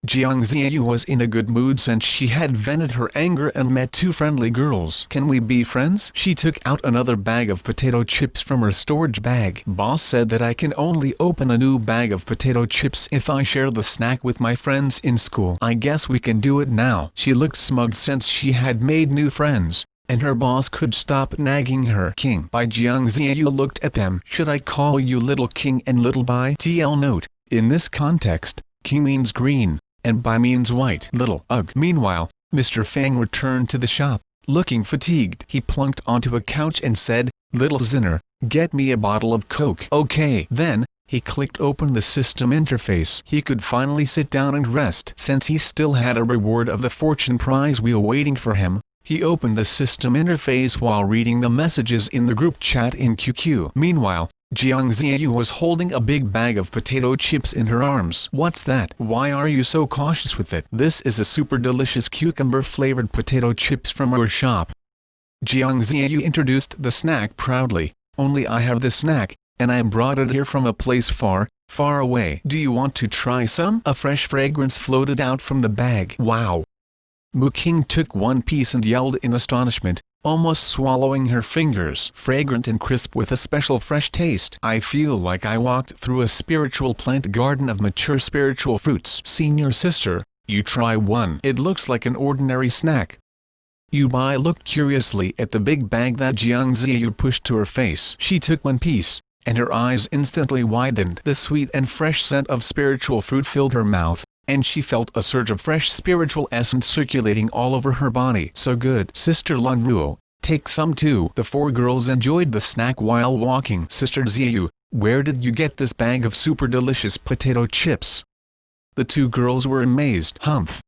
Jiang Ziyu was in a good mood since she had vented her anger and met two friendly girls. "Can we be friends?" She took out another bag of potato chips from her storage bag. "Boss said that I can only open a new bag of potato chips if I share the snack with my friends in school. I guess we can do it now." She looked smug since she had made new friends, and her boss could stop nagging her. "King Bai." Jiang Ziyu looked at them. "Should I call you Little King and Little Bai?" TL note: in this context, King means green, and Bai means white. Little ugh. Meanwhile, Mr. Fang returned to the shop, looking fatigued. He plunked onto a couch and said, "Little Zinner, get me a bottle of Coke." "Okay." Then, he clicked open the system interface. He could finally sit down and rest. Since he still had a reward of the fortune prize wheel waiting for him, he opened the system interface while reading the messages in the group chat in QQ. Meanwhile, Jiang Ziyu was holding a big bag of potato chips in her arms. "What's that? Why are you so cautious with it?" "This is a super delicious cucumber-flavored potato chips from our shop." Jiang Ziyu introduced the snack proudly. "Only I have the snack, and I brought it here from a place far, far away. Do you want to try some?" A fresh fragrance floated out from the bag. "Wow!" Mu King took one piece and yelled in astonishment, almost swallowing her fingers. "Fragrant and crisp with a special fresh taste. I feel like I walked through a spiritual plant garden of mature spiritual fruits." "Senior sister, you try one." "It looks like an ordinary snack." Yu Bai looked curiously at the big bag that Jiang Ziyu pushed to her face. She took one piece, and her eyes instantly widened. The sweet and fresh scent of spiritual fruit filled her mouth, and she felt a surge of fresh spiritual essence circulating all over her body. "So good." "Sister Lan Ruo, take some too." The four girls enjoyed the snack while walking. "Sister Ziyu, where did you get this bag of super delicious potato chips?" The two girls were amazed. "Humph!"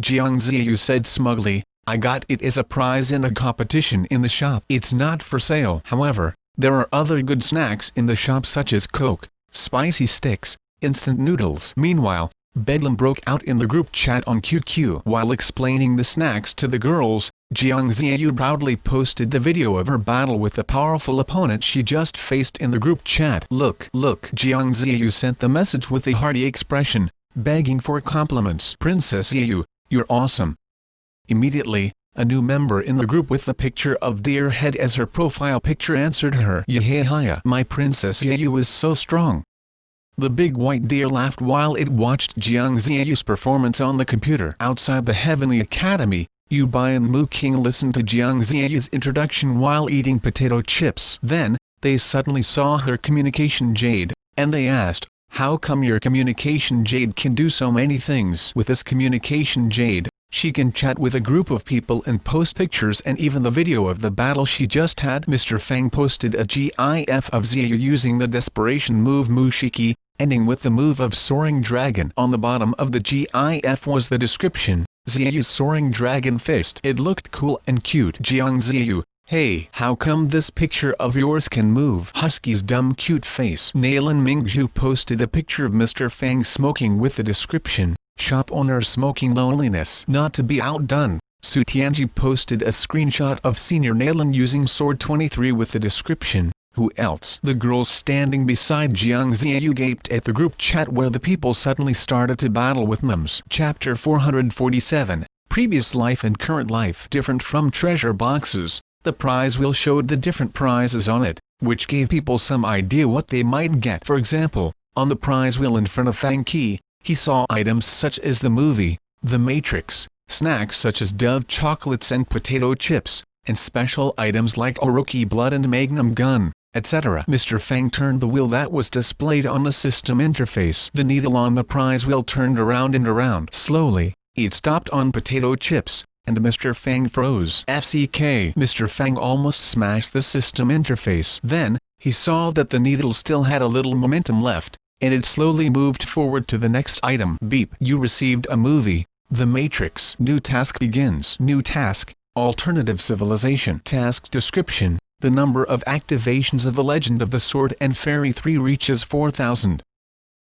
Jiang Ziyu said smugly, "I got it as a prize in a competition in the shop. It's not for sale. However, there are other good snacks in the shop such as Coke, spicy sticks, instant noodles." Meanwhile, Bedlam broke out in the group chat on QQ. While explaining the snacks to the girls, Jiang Ziyu proudly posted the video of her battle with the powerful opponent she just faced in the group chat. Look! Jiang Ziyu sent the message with a hearty expression, begging for compliments. "Princess Ziyu, you're awesome." Immediately, a new member in the group with the picture of deer head as her profile picture answered her. "Yahaya! My Princess Ziyu is so strong." The big white deer laughed while it watched Jiang Ziyu's performance on the computer. Outside the Heavenly Academy, Yu Bai and Mu King listened to Jiang Ziyu's introduction while eating potato chips. Then, they suddenly saw her communication jade, and they asked, "How come your communication jade can do so many things?" "With this communication jade, she can chat with a group of people and post pictures and even the video of the battle she just had." Mr. Fang posted a GIF of Ziyu using the desperation move Mushiki, ending with the move of Soaring Dragon. On the bottom of the GIF was the description, "Ziyu's Soaring Dragon Fist." It looked cool and cute. "Jiang Ziyu, hey, how come this picture of yours can move?" Husky's dumb cute face. Nailin Mingzhu posted a picture of Mr. Fang smoking with the description, "Shop owner smoking loneliness." Not to be outdone, Su Tianji posted a screenshot of Senior Nailin using Sword 23 with the description, "Who else?" The girls standing beside Jiang Ziyu gaped at the group chat where the people suddenly started to battle with memes. Chapter 447, Previous Life and Current Life. Different from treasure boxes, the prize wheel showed the different prizes on it, which gave people some idea what they might get. For example, on the prize wheel in front of Fang Qi, he saw items such as the movie, The Matrix, snacks such as Dove chocolates and potato chips, and special items like Orochi blood and Magnum gun, etc. Mr. Fang turned the wheel that was displayed on the system interface. The needle on the prize wheel turned around and around. Slowly, it stopped on potato chips, and Mr. Fang froze. FCK. Mr. Fang almost smashed the system interface. Then, he saw that the needle still had a little momentum left, and it slowly moved forward to the next item. Beep. You received a movie, The Matrix. New task begins. New task, Alternative Civilization. Task description, the number of activations of the Legend of the Sword and Fairy 3 reaches 4,000.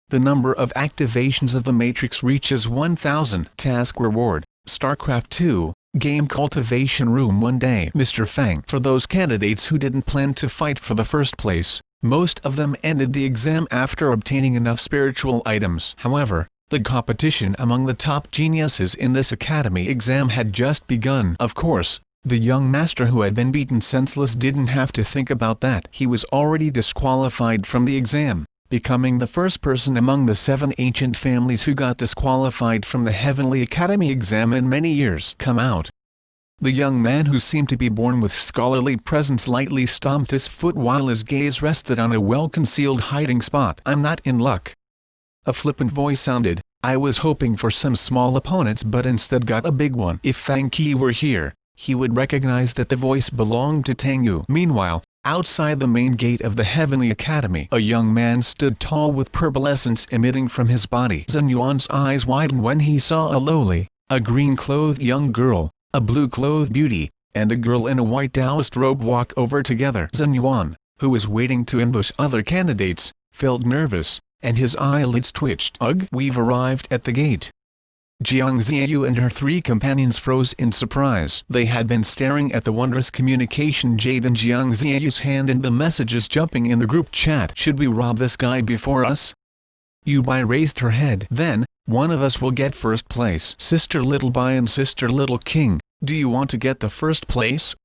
The number of activations of the Matrix reaches 1,000. Task reward, StarCraft 2, Game Cultivation Room 1 day. Mr. Fang. For those candidates who didn't plan to fight for the first place, most of them ended the exam after obtaining enough spiritual items. However, The competition among the top geniuses in this academy exam had just begun. Of course, the young master who had been beaten senseless didn't have to think about that. He was already disqualified from the exam, becoming the first person among the 7 ancient families who got disqualified from the Heavenly Academy exam in many years. Come out. The young man, who seemed to be born with scholarly presence, lightly stomped his foot while his gaze rested on a well-concealed hiding spot. I'm not in luck. A flippant voice sounded. I was hoping for some small opponents but instead got a big one. If Fang Qi were here, he would recognize that the voice belonged to Tang Yu. Meanwhile, outside the main gate of the Heavenly Academy, a young man stood tall with purple essence emitting from his body. Xuanhuan's eyes widened when he saw a lowly, a green-clothed young girl, a blue-clothed beauty, and a girl in a white Taoist robe walk over together. Xuanhuan, who was waiting to ambush other candidates, felt nervous, and his eyelids twitched. Ugh! We've arrived at the gate. Jiang Ziyu and her 3 companions froze in surprise. They had been staring at the wondrous communication jade in Jiang Ziyu's hand and the messages jumping in the group chat. Should we rob this guy before us? Yu Bai raised her head. Then, one of us will get first place. Sister Little Bai and Sister Little King, do you want to get the first place?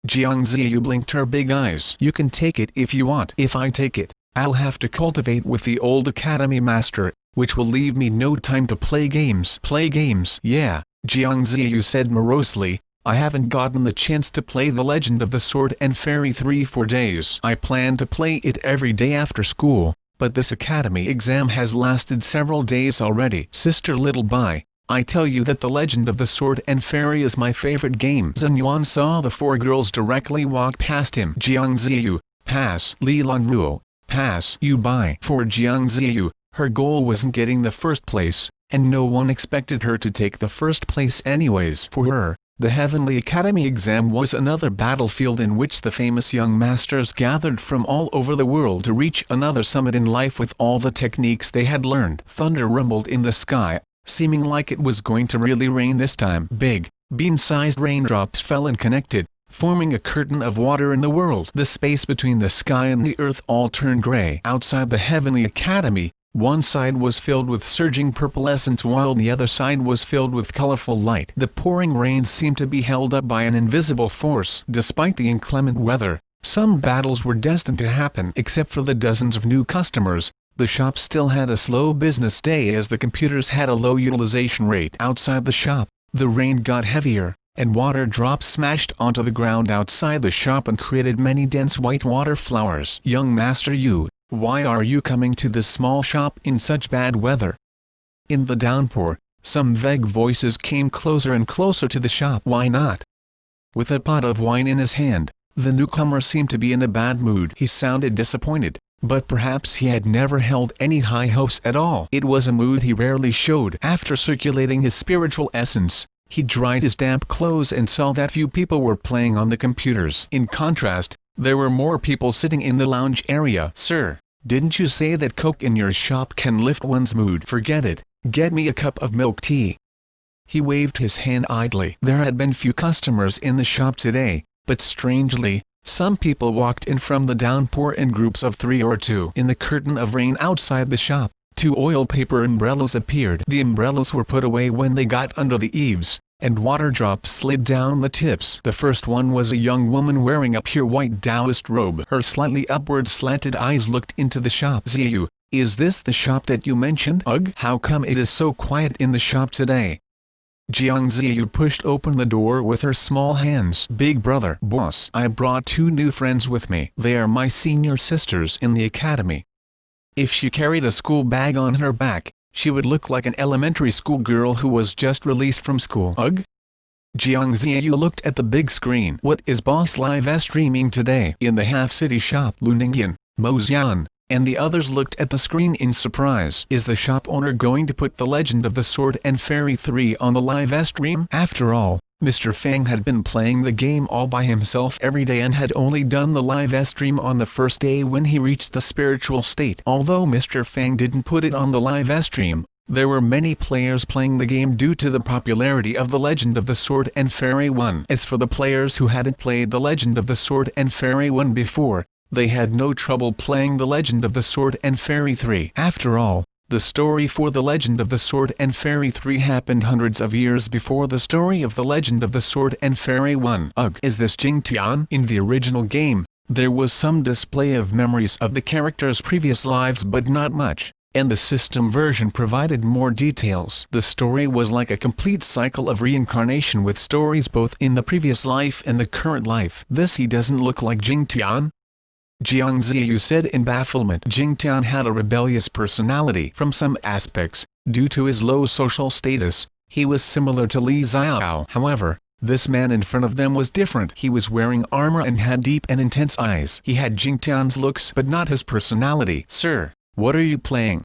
Jiang Ziyu blinked her big eyes. You can take it if you want. If I take it, I'll have to cultivate with the old academy master, which will leave me no time to play games. Play games? Yeah, Jiang Ziyu said morosely. I haven't gotten the chance to play The Legend of the Sword and Fairy 3 for days. I plan to play it every day after school, but this academy exam has lasted several days already. Sister Little Bai, I tell you that The Legend of the Sword and Fairy is my favorite game. Xuanhuan saw the 4 girls directly walk past him. Jiang Ziyu, pass. Li Lanruo, pass. Yu Bai. For Jiang Ziyu, her goal wasn't getting the first place, and no one expected her to take the first place anyways. For her, the Heavenly Academy exam was another battlefield in which the famous young masters gathered from all over the world to reach another summit in life with all the techniques they had learned. Thunder rumbled in the sky, seeming like it was going to really rain this time. Big, bean-sized raindrops fell and connected, forming a curtain of water in the world. The space between the sky and the earth all turned gray. Outside the Heavenly Academy, one side was filled with surging purple essence while the other side was filled with colorful light. The pouring rain seemed to be held up by an invisible force. Despite the inclement weather, some battles were destined to happen. Except for the dozens of new customers, the shop still had a slow business day as the computers had a low utilization rate. Outside the shop, the rain got heavier, and water drops smashed onto the ground outside the shop and created many dense white water flowers. Young Master Yu, why are you coming to this small shop in such bad weather? In the downpour, some vague voices came closer and closer to the shop. Why not? With a pot of wine in his hand, the newcomer seemed to be in a bad mood. He sounded disappointed, but perhaps he had never held any high hopes at all. It was a mood he rarely showed. After circulating his spiritual essence, he dried his damp clothes and saw that few people were playing on the computers. In contrast, there were more people sitting in the lounge area. Sir, didn't you say that Coke in your shop can lift one's mood? Forget it, get me a cup of milk tea. He waved his hand idly. There had been few customers in the shop today, but strangely, some people walked in from the downpour in groups of 3 or 2. In the curtain of rain outside the shop, 2 oil paper umbrellas appeared. The umbrellas were put away when they got under the eaves, and water drops slid down the tips. The first one was a young woman wearing a pure white Taoist robe. Her slightly upward slanted eyes looked into the shop. Ziyu, is this the shop that you mentioned? Ugh! How come it is so quiet in the shop today? Jiang Ziyu pushed open the door with her small hands. Big brother. Boss, I brought 2 new friends with me. They are my senior sisters in the academy. If she carried a school bag on her back, she would look like an elementary school girl who was just released from school. Ugh! Jiang Ziyu looked at the big screen. What is Boss live streaming today? In the half-city shop, Lu Ningyan, Mo Xian, and the others looked at the screen in surprise. Is the shop owner going to put The Legend of the Sword and Fairy 3 on the live stream? After all, Mr. Fang had been playing the game all by himself every day and had only done the live stream on the first day when he reached the spiritual state. Although Mr. Fang didn't put it on the live stream, there were many players playing the game due to the popularity of The Legend of the Sword and Fairy 1. As for the players who hadn't played The Legend of the Sword and Fairy 1 before, they had no trouble playing The Legend of the Sword and Fairy 3. After all, The story for The Legend of the Sword and Fairy 3 happened hundreds of years before the story of The Legend of the Sword and Fairy 1. Ugh, is this Jingtian? In the original game, there was some display of memories of the characters' previous lives but not much, and the system version provided more details. The story was like a complete cycle of reincarnation with stories both in the previous life and the current life. He doesn't look like Jingtian? Jiang Ziyu said in bafflement. Jingtian had a rebellious personality. From some aspects, due to his low social status, he was similar to Li Xiao. However, this man in front of them was different. He was wearing armor and had deep and intense eyes. He had Jingtian's looks but not his personality. Sir, what are you playing?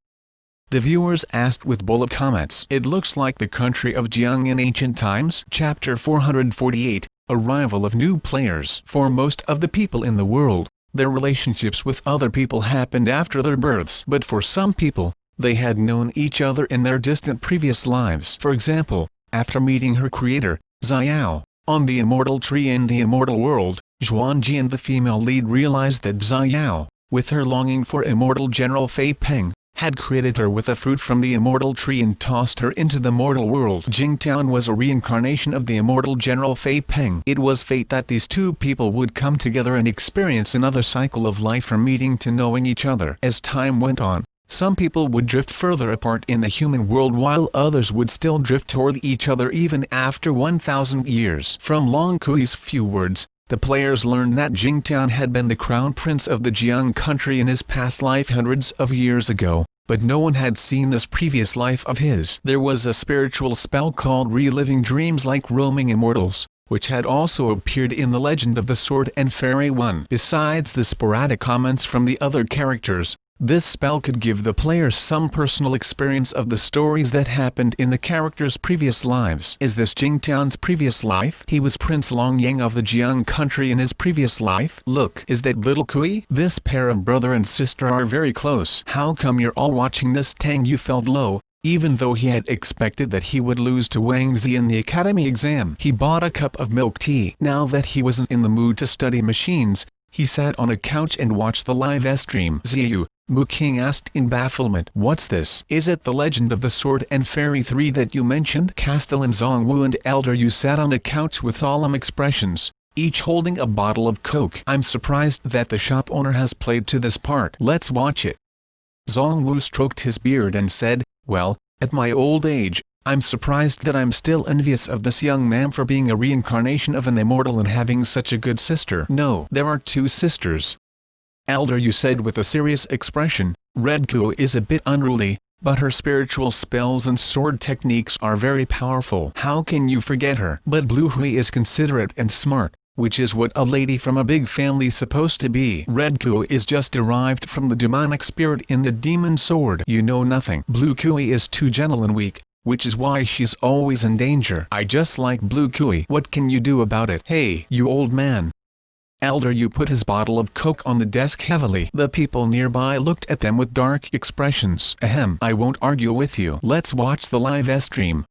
The viewers asked with bullet comments. It looks like the country of Jiang in ancient times. Chapter 448, Arrival of New Players. For most of the people in the world, their relationships with other people happened after their births. But for some people, they had known each other in their distant previous lives. For example, after meeting her creator, Xiao, on the immortal tree in the immortal world, Xuanji and the female lead realized that Xiao, with her longing for immortal General Fei Peng, had created her with a fruit from the immortal tree and tossed her into the mortal world. Jingtian was a reincarnation of the immortal General Fei Peng. It was fate that these two people would come together and experience another cycle of life from meeting to knowing each other. As time went on, some people would drift further apart in the human world while others would still drift toward each other even after 1,000 years. From Long Kui's few words, the players learned that Jingtian had been the crown prince of the Jiang country in his past life hundreds of years ago, but no one had seen this previous life of his. There was a spiritual spell called Reliving Dreams like Roaming Immortals, which had also appeared in The Legend of the Sword and Fairy 1. Besides the sporadic comments from the other characters, this spell could give the players some personal experience of the stories that happened in the characters' previous lives. Is this Jingtian's previous life? He was Prince Longyang of the Jiang country in his previous life. Look, is that little Kui? This pair of brother and sister are very close. How come you're all watching this? Tang Yu felt low, even though he had expected that he would lose to Wang Zi in the academy exam. He bought a cup of milk tea. Now that he wasn't in the mood to study machines, he sat on a couch and watched the live stream. Ziyu, Mu King asked in bafflement. What's this? Is it The Legend of the Sword and Fairy 3 that you mentioned? Castellan Zhongwu and Elder Yu sat on a couch with solemn expressions, each holding a bottle of Coke. I'm surprised that the shop owner has played to this part. Let's watch it. Zhongwu stroked his beard and said, well, at my old age, I'm surprised that I'm still envious of this young man for being a reincarnation of an immortal and having such a good sister. No, there are two sisters. Elder Yu said with a serious expression. Red Kuo is a bit unruly, but her spiritual spells and sword techniques are very powerful. How can you forget her? But Blue Hui is considerate and smart, which is what a lady from a big family is supposed to be. Red Kuo is just derived from the demonic spirit in the demon sword. You know nothing. Blue Kui is too gentle and weak, which is why she's always in danger. I just like Blue Kui. What can you do about it? Hey, you old man. Elder Yu put his bottle of Coke on the desk heavily. The people nearby looked at them with dark expressions. Ahem, I won't argue with you. Let's watch the live stream.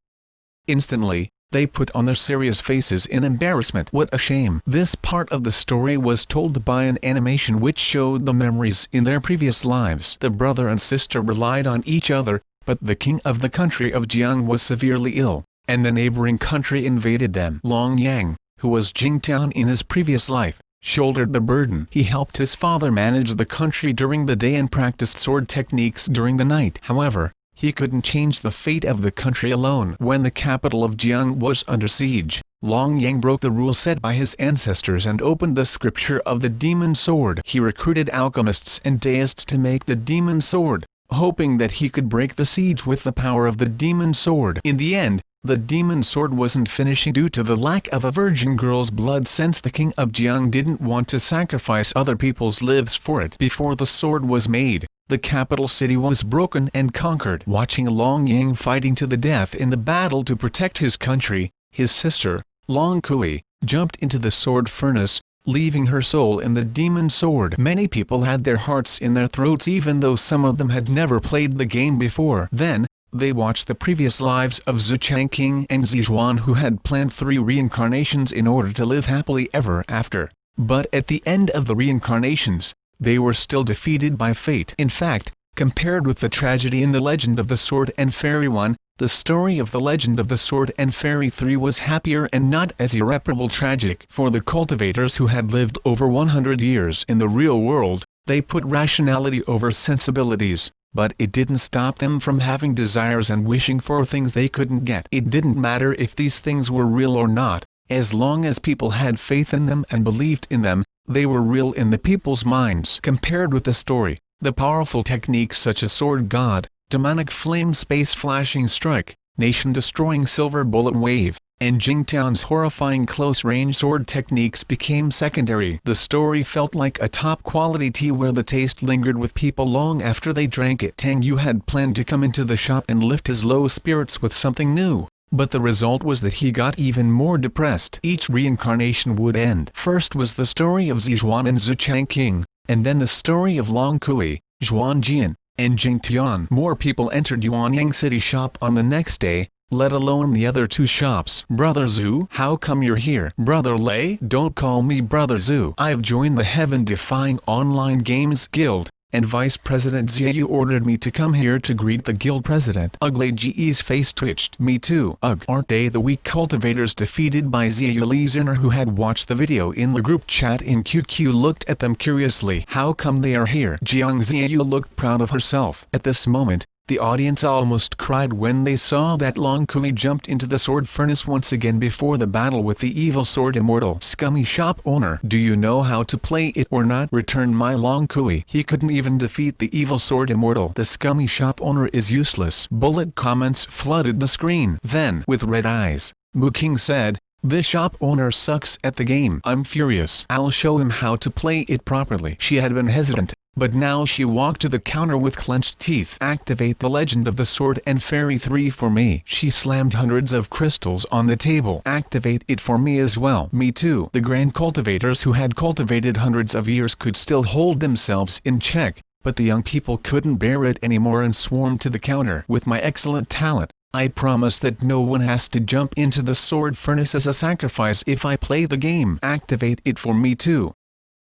Instantly, they put on their serious faces in embarrassment. What a shame. This part of the story was told by an animation which showed the memories in their previous lives. The brother and sister relied on each other, but the king of the country of Jiang was severely ill, and the neighboring country invaded them. Longyang, who was Jingtian in his previous life, shouldered the burden. He helped his father manage the country during the day and practiced sword techniques during the night. However, he couldn't change the fate of the country alone. When the capital of Jiang was under siege, Longyang broke the rule set by his ancestors and opened the scripture of the demon sword. He recruited alchemists and deists to make the demon sword, hoping that he could break the siege with the power of the demon sword. In the end, the demon sword wasn't finishing due to the lack of a virgin girl's blood, since the king of Jiang didn't want to sacrifice other people's lives for it. Before the sword was made, the capital city was broken and conquered. Watching Longyang fighting to the death in the battle to protect his country, his sister, Long Kui, jumped into the sword furnace, leaving her soul in the demon sword. Many people had their hearts in their throats even though some of them had never played the game before. Then, they watched the previous lives of Zhu Changqing and Xuanhuan, who had planned 3 reincarnations in order to live happily ever after. But at the end of the reincarnations, they were still defeated by fate. In fact, Compared with the tragedy in The Legend of the Sword and Fairy 1, the story of The Legend of the Sword and Fairy 3 was happier and not as irreparable tragic. For the cultivators who had lived over 100 years in the real world, they put rationality over sensibilities, but it didn't stop them from having desires and wishing for things they couldn't get. It didn't matter if these things were real or not, as long as people had faith in them and believed in them, they were real in the people's minds. Compared with the story, the powerful techniques such as Sword God, Demonic Flame Space Flashing Strike, Nation-Destroying Silver Bullet Wave, and Jingtian's horrifying close-range sword techniques became secondary. The story felt like a top-quality tea where the taste lingered with people long after they drank it. Tang Yu had planned to come into the shop and lift his low spirits with something new, but the result was that he got even more depressed. Each reincarnation would end. First was the story of Xuanhuan and Zhu Changqing, and then the story of Long Kui, Zhuan Jian, and Jingtian. More people entered Yuanyang City shop on the next day, let alone the other two shops. Brother Zhu, how come you're here? Brother Lei, don't call me Brother Zhu. I've joined the Heaven-Defying Online Games Guild, and Vice President Ziyu ordered me to come here to greet the guild president. Ugly Ge's face twitched. Me too. Ugh. Aren't they the weak cultivators defeated by Ziyu? Li Ziner, who had watched the video in the group chat in QQ, looked at them curiously. How come they are here? Jiang Ziyu looked proud of herself. At this moment, the audience almost cried when they saw that Long Kui jumped into the sword furnace once again before the battle with the evil sword immortal. Scummy shop owner, do you know how to play it or not? Returned my Long Kui. He couldn't even defeat the evil sword immortal. The scummy shop owner is useless. Bullet comments flooded the screen. Then, with red eyes, Mu King said, this shop owner sucks at the game. I'm furious. I'll show him how to play it properly. She had been hesitant, but now she walked to the counter with clenched teeth. Activate The Legend of the Sword and Fairy 3 for me. She slammed hundreds of crystals on the table. Activate it for me as well. Me too. The grand cultivators who had cultivated hundreds of years could still hold themselves in check, but the young people couldn't bear it anymore and swarmed to the counter. With my excellent talent, I promise that no one has to jump into the sword furnace as a sacrifice if I play the game. Activate it for me too.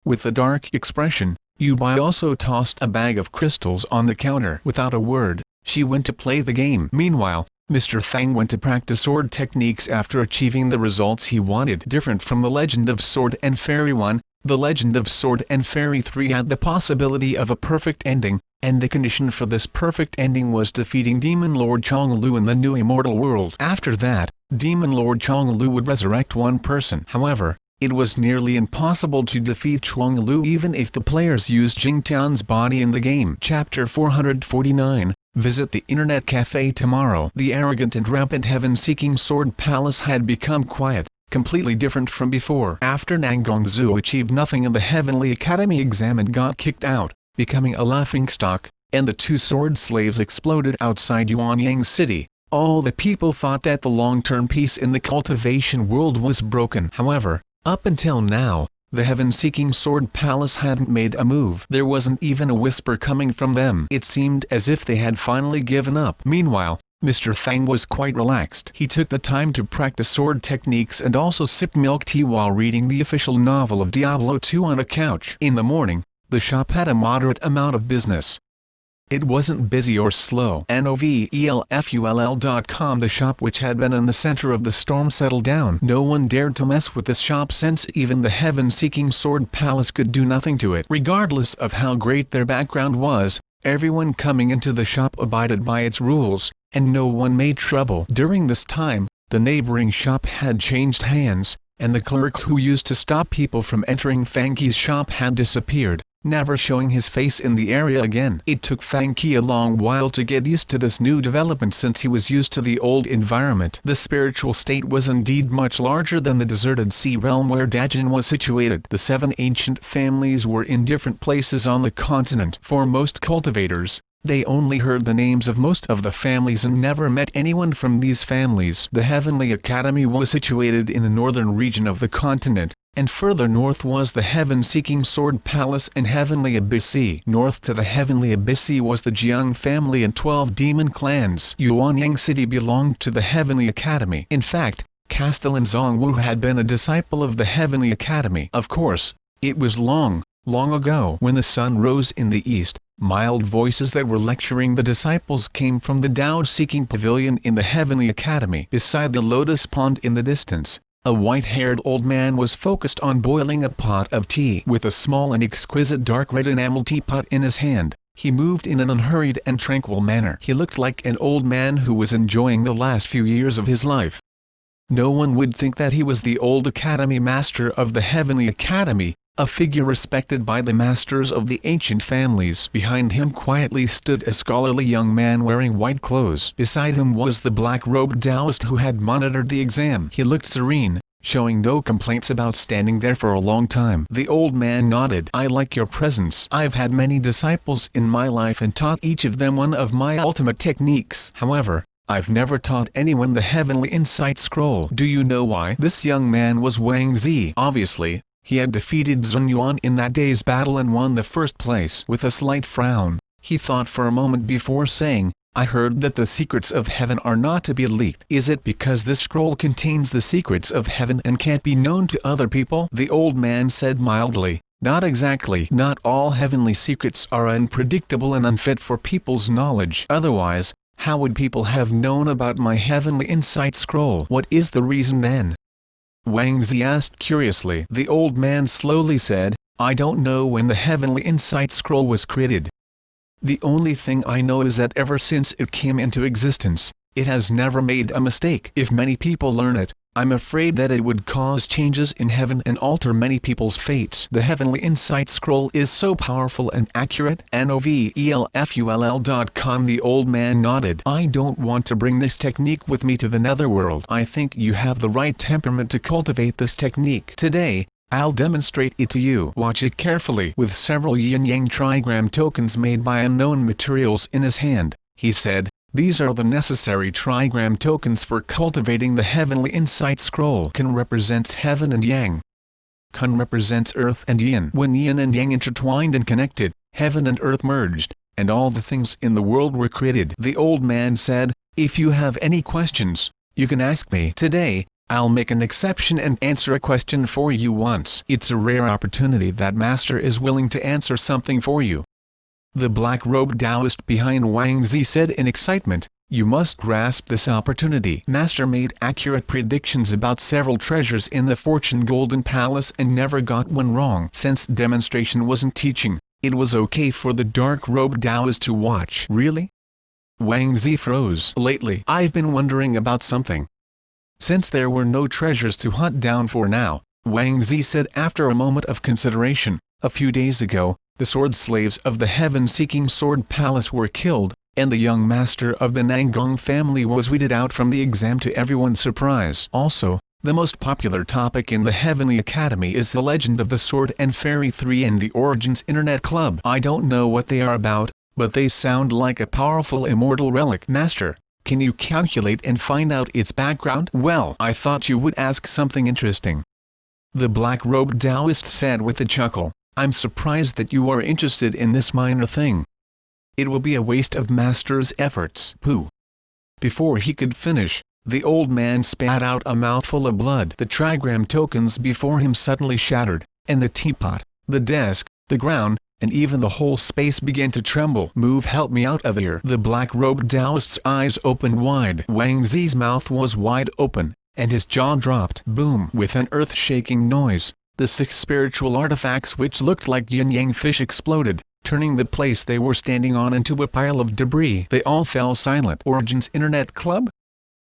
With a dark expression, Yubai also tossed a bag of crystals on the counter. Without a word, she went to play the game. Meanwhile, Mr. Fang went to practice sword techniques after achieving the results he wanted. Different from The Legend of Sword and Fairy 1, The Legend of Sword and Fairy 3 had the possibility of a perfect ending, and the condition for this perfect ending was defeating Demon Lord Chonglu in the new immortal world. After that, Demon Lord Chonglu would resurrect one person. However, it was nearly impossible to defeat Chonglu even if the players used Jingtian's body in the game. Chapter 449, Visit the Internet Cafe tomorrow. The arrogant and rampant heaven-seeking Sword Palace had become quiet, completely different from before. After Nangongzu achieved nothing in the Heavenly Academy exam and got kicked out, becoming a laughingstock, and the two sword slaves exploded outside Yuanyang City, all the people thought that the long-term peace in the cultivation world was broken. However, up until now, the heaven-seeking Sword Palace hadn't made a move. There wasn't even a whisper coming from them. It seemed as if they had finally given up. Meanwhile, Mr. Fang was quite relaxed. He took the time to practice sword techniques and also sipped milk tea while reading the official novel of Diablo 2 on a couch. In the morning, the shop had a moderate amount of business. It wasn't busy or slow. Novelfull.com. The shop, which had been in the center of the storm, settled down. No one dared to mess with this shop since even the heaven-seeking Sword Palace could do nothing to it. Regardless of how great their background was, everyone coming into the shop abided by its rules, and no one made trouble. During this time, the neighboring shop had changed hands, and the clerk who used to stop people from entering Fangqi's shop had disappeared, never showing his face in the area again. It took Fangqi a long while to get used to this new development since he was used to the old environment. The spiritual state was indeed much larger than the deserted sea realm where Dajin was situated. The 7 ancient families were in different places on the continent. For most cultivators, they only heard the names of most of the families and never met anyone from these families. The Heavenly Academy was situated in the northern region of the continent, and further north was the heaven-seeking Sword Palace and Heavenly Abyss. North to the Heavenly Abyss was the Jiang family and 12 demon clans. Yuanyang City belonged to the Heavenly Academy. In fact, Castellan Zongwu had been a disciple of the Heavenly Academy. Of course, it was long, long ago. When the sun rose in the east, Mild voices that were lecturing the disciples came from the Tao-seeking pavilion in the Heavenly Academy. Beside the lotus pond in the distance, a white-haired old man was focused on boiling a pot of tea. With a small and exquisite dark red enamel teapot in his hand, he moved in an unhurried and tranquil manner. He looked like an old man who was enjoying the last few years of his life. No one would think that he was the old Academy Master of the Heavenly Academy, a figure respected by the masters of the ancient families. Behind him quietly stood a scholarly young man wearing white clothes. Beside him was the black-robed Taoist who had monitored the exam. He looked serene, showing no complaints about standing there for a long time. The old man nodded. "I like your presence. I've had many disciples in my life and taught each of them one of my ultimate techniques. However, I've never taught anyone the Heavenly Insight Scroll." Do you know why? This young man was Wang Zi. Obviously, he had defeated Xuanhuan in that day's battle and won the first place. With a slight frown, he thought for a moment before saying, "I heard that the secrets of heaven are not to be leaked. Is it because this scroll contains the secrets of heaven and can't be known to other people?" The old man said mildly, "Not exactly. Not all heavenly secrets are unpredictable and unfit for people's knowledge. Otherwise, how would people have known about my Heavenly Insight Scroll?" "What is the reason then?" Wang Zi asked curiously. The old man slowly said, "I don't know when the Heavenly Insight Scroll was created. The only thing I know is that ever since it came into existence, it has never made a mistake. If many people learn it, I'm afraid that it would cause changes in heaven and alter many people's fates. The Heavenly Insight Scroll is so powerful and accurate." novelfull.com. The old man nodded. "I don't want to bring this technique with me to the netherworld. I think you have the right temperament to cultivate this technique. Today, I'll demonstrate it to you. Watch it carefully." With several yin-yang trigram tokens made by unknown materials in his hand, he said, "These are the necessary trigram tokens for cultivating the Heavenly Insight Scroll." Kun represents heaven and yang. Kun represents earth and yin. When yin and yang intertwined and connected, heaven and earth merged, and all the things in the world were created. The old man said, "If you have any questions, you can ask me. Today, I'll make an exception and answer a question for you once. It's a rare opportunity that Master is willing to answer something for you." The black-robed Taoist behind Wang Zi said in excitement, "You must grasp this opportunity." Master made accurate predictions about several treasures in the Fortune Golden Palace and never got one wrong. Since demonstration wasn't teaching, it was okay for the dark-robed Taoist to watch. "Really?" Wang Zi froze. "Lately, I've been wondering about something." Since there were no treasures to hunt down for now, Wang Zi said after a moment of consideration, "A few days ago, the sword slaves of the heaven-seeking sword palace were killed, and the young master of the Nangong family was weeded out from the exam to everyone's surprise. Also, the most popular topic in the Heavenly Academy is the legend of the Sword and Fairy 3 and the Origins Internet Club. I don't know what they are about, but they sound like a powerful immortal relic. Master, can you calculate and find out its background?" "Well, I thought you would ask something interesting," the black-robed Taoist said with a chuckle. "I'm surprised that you are interested in this minor thing. It will be a waste of Master's efforts." Pooh! Before he could finish, the old man spat out a mouthful of blood. The trigram tokens before him suddenly shattered, and the teapot, the desk, the ground, and even the whole space began to tremble. "Move, help me out of here." The black-robed Taoist's eyes opened wide. Wang Zi's mouth was wide open, and his jaw dropped. Boom! With an earth-shaking noise, the 6 spiritual artifacts which looked like yin-yang fish exploded, turning the place they were standing on into a pile of debris. They all fell silent. "Origins Internet Club?"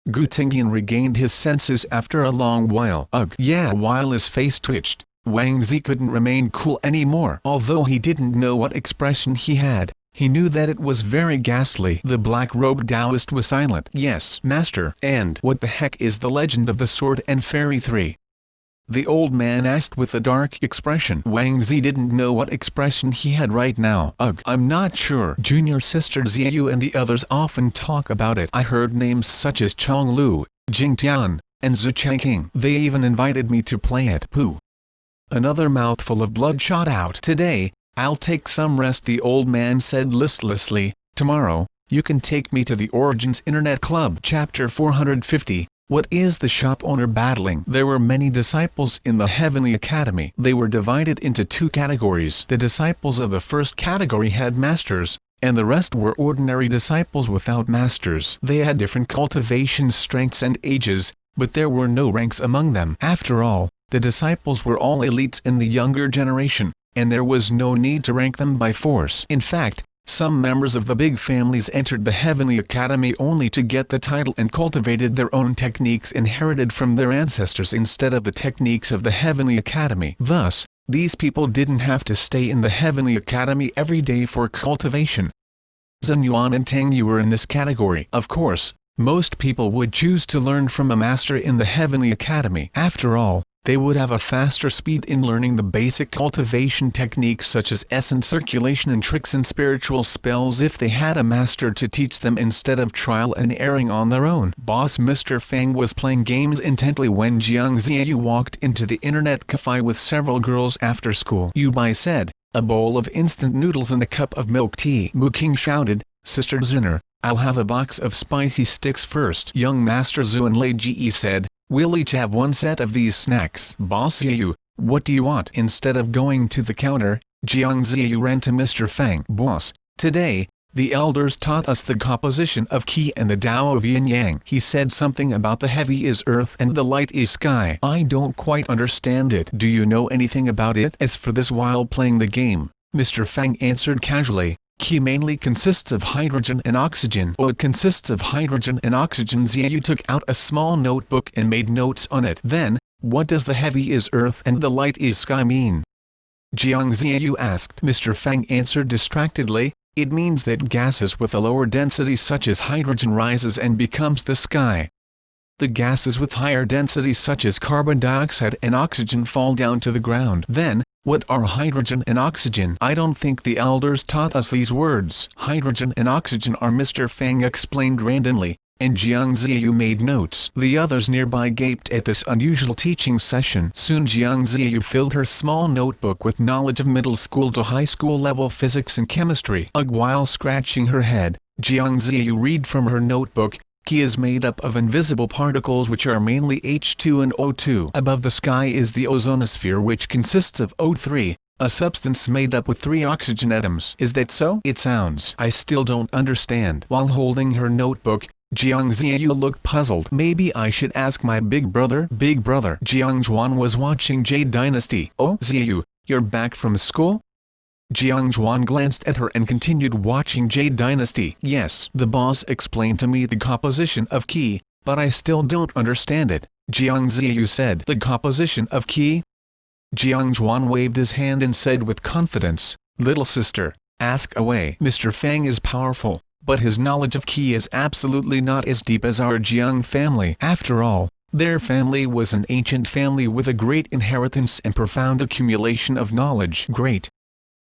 Gu Tingyan regained his senses after a long while. "Ugh." "Yeah." While his face twitched, Wang Zi couldn't remain cool anymore. Although he didn't know what expression he had, he knew that it was very ghastly. The black-robed Taoist was silent. "Yes, Master." "And what the heck is the legend of the Sword and Fairy 3? the old man asked with a dark expression. Wang Zi didn't know what expression he had right now. "Ugh, I'm not sure. Junior sister Xiaoyu and the others often talk about it. I heard names such as Chong Lu, Jing Tian, and Zhu Changqing. They even invited me to play it." Pooh! Another mouthful of blood shot out. "Today, I'll take some rest," the old man said listlessly. "Tomorrow, you can take me to the Origins Internet Club." Chapter 450, What is the shop owner battling? There were many disciples in the Heavenly Academy. They were divided into two categories. The disciples of the first category had masters, and the rest were ordinary disciples without masters. They had different cultivation strengths and ages, but there were no ranks among them. After all, the disciples were all elites in the younger generation, and there was no need to rank them by force. In fact, some members of the big families entered the Heavenly Academy only to get the title and cultivated their own techniques inherited from their ancestors instead of the techniques of the Heavenly Academy. Thus, these people didn't have to stay in the Heavenly Academy every day for cultivation. Xuanhuan and Tang Yu were in this category. Of course, most people would choose to learn from a master in the Heavenly Academy. After all, they would have a faster speed in learning the basic cultivation techniques such as essence circulation and tricks and spiritual spells if they had a master to teach them instead of trial and erring on their own. Boss Mr. Fang was playing games intently when Jiang Ziyu walked into the internet cafe with several girls after school. "You buy," said, "a bowl of instant noodles and a cup of milk tea." Mu King shouted, "Sister Zinner, I'll have a box of spicy sticks first." Young Master Zuan Lei Ji said, "We'll each have one set of these snacks." "Boss Yu, what do you want?" Instead of going to the counter, Jiang Ziyu ran to Mr. Fang. "Boss, today, the elders taught us the composition of Qi and the Tao of Yin Yang." He said something about the heavy is earth and the light is sky. "I don't quite understand it. Do you know anything about it?" As for this, while playing the game, Mr. Fang answered casually, "Qi mainly consists of hydrogen and oxygen." "Oh, it consists of hydrogen and oxygen." Ziyu took out a small notebook and made notes on it. "Then, what does the heavy is earth and the light is sky mean?" Jiang Ziyu asked. Mr. Fang answered distractedly, "It means that gases with a lower density such as hydrogen rises and becomes the sky. The gases with higher density such as carbon dioxide and oxygen fall down to the ground." "Then, what are hydrogen and oxygen?" "I don't think the elders taught us these words." "Hydrogen and oxygen are," Mr. Fang explained randomly, and Jiang Ziyu made notes. The others nearby gaped at this unusual teaching session. Soon Jiang Ziyu filled her small notebook with knowledge of middle school to high school level physics and chemistry. While scratching her head, Jiang Ziyu read from her notebook, "Qi is made up of invisible particles which are mainly H2 and O2. Above the sky is the ozonosphere which consists of O3, a substance made up with 3 oxygen atoms." "Is that so?" "It sounds." "I still don't understand." While holding her notebook, Jiang Ziyu looked puzzled. "Maybe I should ask my big brother." "Big brother?" Xuanhuan was watching Jade Dynasty. "Oh, Ziyu, you're back from school?" Xuanhuan glanced at her and continued watching Jade Dynasty. "Yes. The boss explained to me the composition of Qi, but I still don't understand it," Jiang Ziyu said. "The composition of Qi?" Xuanhuan waved his hand and said with confidence, "Little sister, ask away." Mr. Fang is powerful, but his knowledge of Qi is absolutely not as deep as our Jiang family. After all, their family was an ancient family with a great inheritance and profound accumulation of knowledge. "Great!"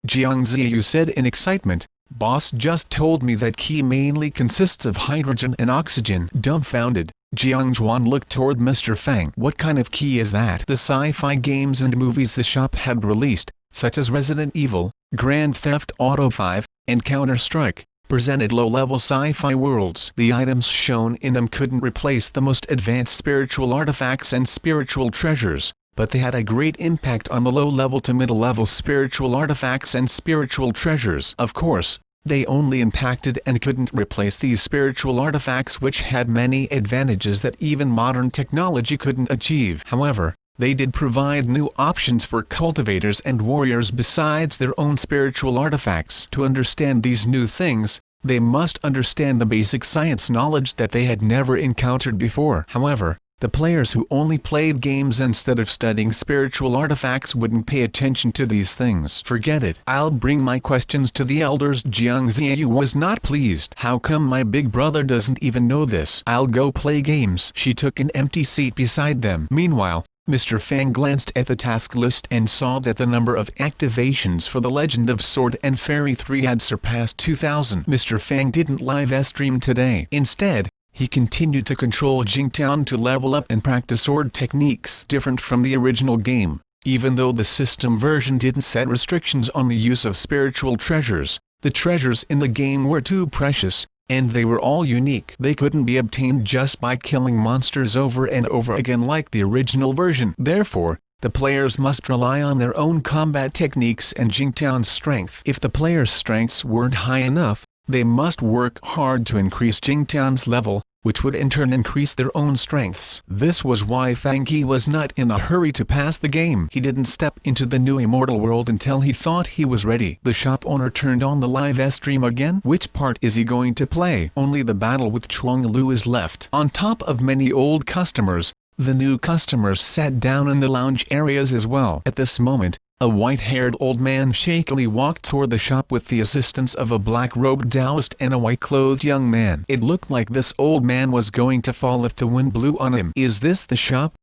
Jiang Ziyu said in excitement, "Boss just told me that Qi mainly consists of hydrogen and oxygen." Dumbfounded, Xuanhuan looked toward Mr. Fang. "What kind of Qi is that?" The sci-fi games and movies the shop had released, such as Resident Evil, Grand Theft Auto 5, and Counter-Strike, presented low-level sci-fi worlds. The items shown in them couldn't replace the most advanced spiritual artifacts and spiritual treasures, but they had a great impact on the low-level to middle-level spiritual artifacts and spiritual treasures. Of course, they only impacted and couldn't replace these spiritual artifacts which had many advantages that even modern technology couldn't achieve. However, they did provide new options for cultivators and warriors besides their own spiritual artifacts. To understand these new things, they must understand the basic science knowledge that they had never encountered before. However, the players who only played games instead of studying spiritual artifacts wouldn't pay attention to these things. "Forget it. I'll bring my questions to the elders." Jiang Ziyu was not pleased. "How come my big brother doesn't even know this? I'll go play games." She took an empty seat beside them. Meanwhile, Mr. Fang glanced at the task list and saw that the number of activations for the Legend of Sword and Fairy 3 had surpassed 2,000. Mr. Fang didn't live stream today. Instead, he continued to control Jingtian to level up and practice sword techniques different from the original game. Even though the system version didn't set restrictions on the use of spiritual treasures, the treasures in the game were too precious, and they were all unique. They couldn't be obtained just by killing monsters over and over again like the original version. Therefore, the players must rely on their own combat techniques and Jingtian's strength. If the players' strengths weren't high enough, they must work hard to increase Jingtian's level, which would in turn increase their own strengths. This was why Fang Qi was not in a hurry to pass the game. He didn't step into the new immortal world until he thought he was ready. The shop owner turned on the live stream again. Which part is he going to play? Only the battle with Chuang-Lu is left. On top of many old customers, the new customers sat down in the lounge areas as well. At this moment, a white-haired old man shakily walked toward the shop with the assistance of a black-robed Taoist and a white-clothed young man. It looked like this old man was going to fall if the wind blew on him. Is this the shop?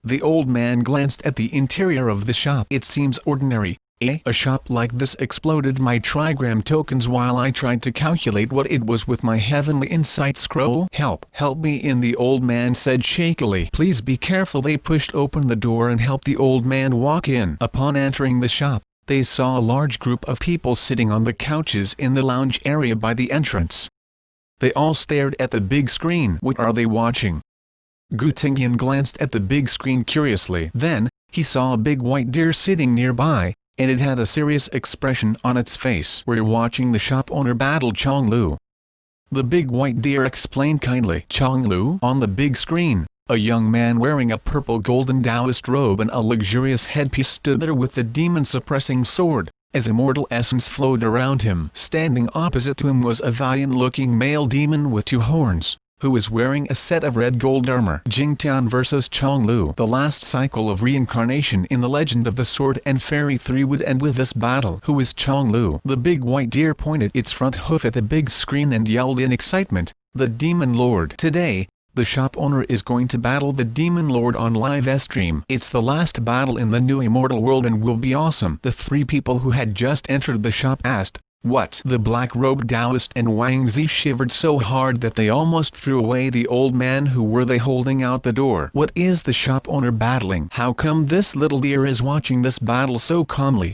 The old man glanced at the interior of the shop. It seems ordinary. A shop like this exploded my trigram tokens while I tried to calculate what it was with my heavenly insight scroll. Help me in, the old man said shakily. Please be careful. They pushed open the door and helped the old man walk in. Upon entering the shop, they saw a large group of people sitting on the couches in the lounge area by the entrance. They all stared at the big screen. What are they watching? Gu Tingyan glanced at the big screen curiously. Then, he saw a big white deer sitting nearby, and it had a serious expression on its face. We're watching the shop owner battle Chong-Lu. The big white deer explained kindly. Chong-Lu? On the big screen, a young man wearing a purple golden Taoist robe and a luxurious headpiece stood there with the demon-suppressing sword, as immortal essence flowed around him. Standing opposite to him was a valiant-looking male demon with 2 horns, who was wearing a set of red gold armor. Jingtian vs Chong-Lu. The last cycle of reincarnation in the Legend of the Sword and Fairy 3 would end with this battle. Who is Chong-Lu? The big white deer pointed its front hoof at the big screen and yelled in excitement, the Demon Lord. Today, the shop owner is going to battle the Demon Lord on live stream. It's the last battle in the new immortal world and will be awesome. The 3 people who had just entered the shop asked, what? The black-robed Taoist and Wang Zi shivered so hard that they almost threw away the old man. Who were they holding out the door? What is the shop owner battling? How come this little deer is watching this battle so calmly?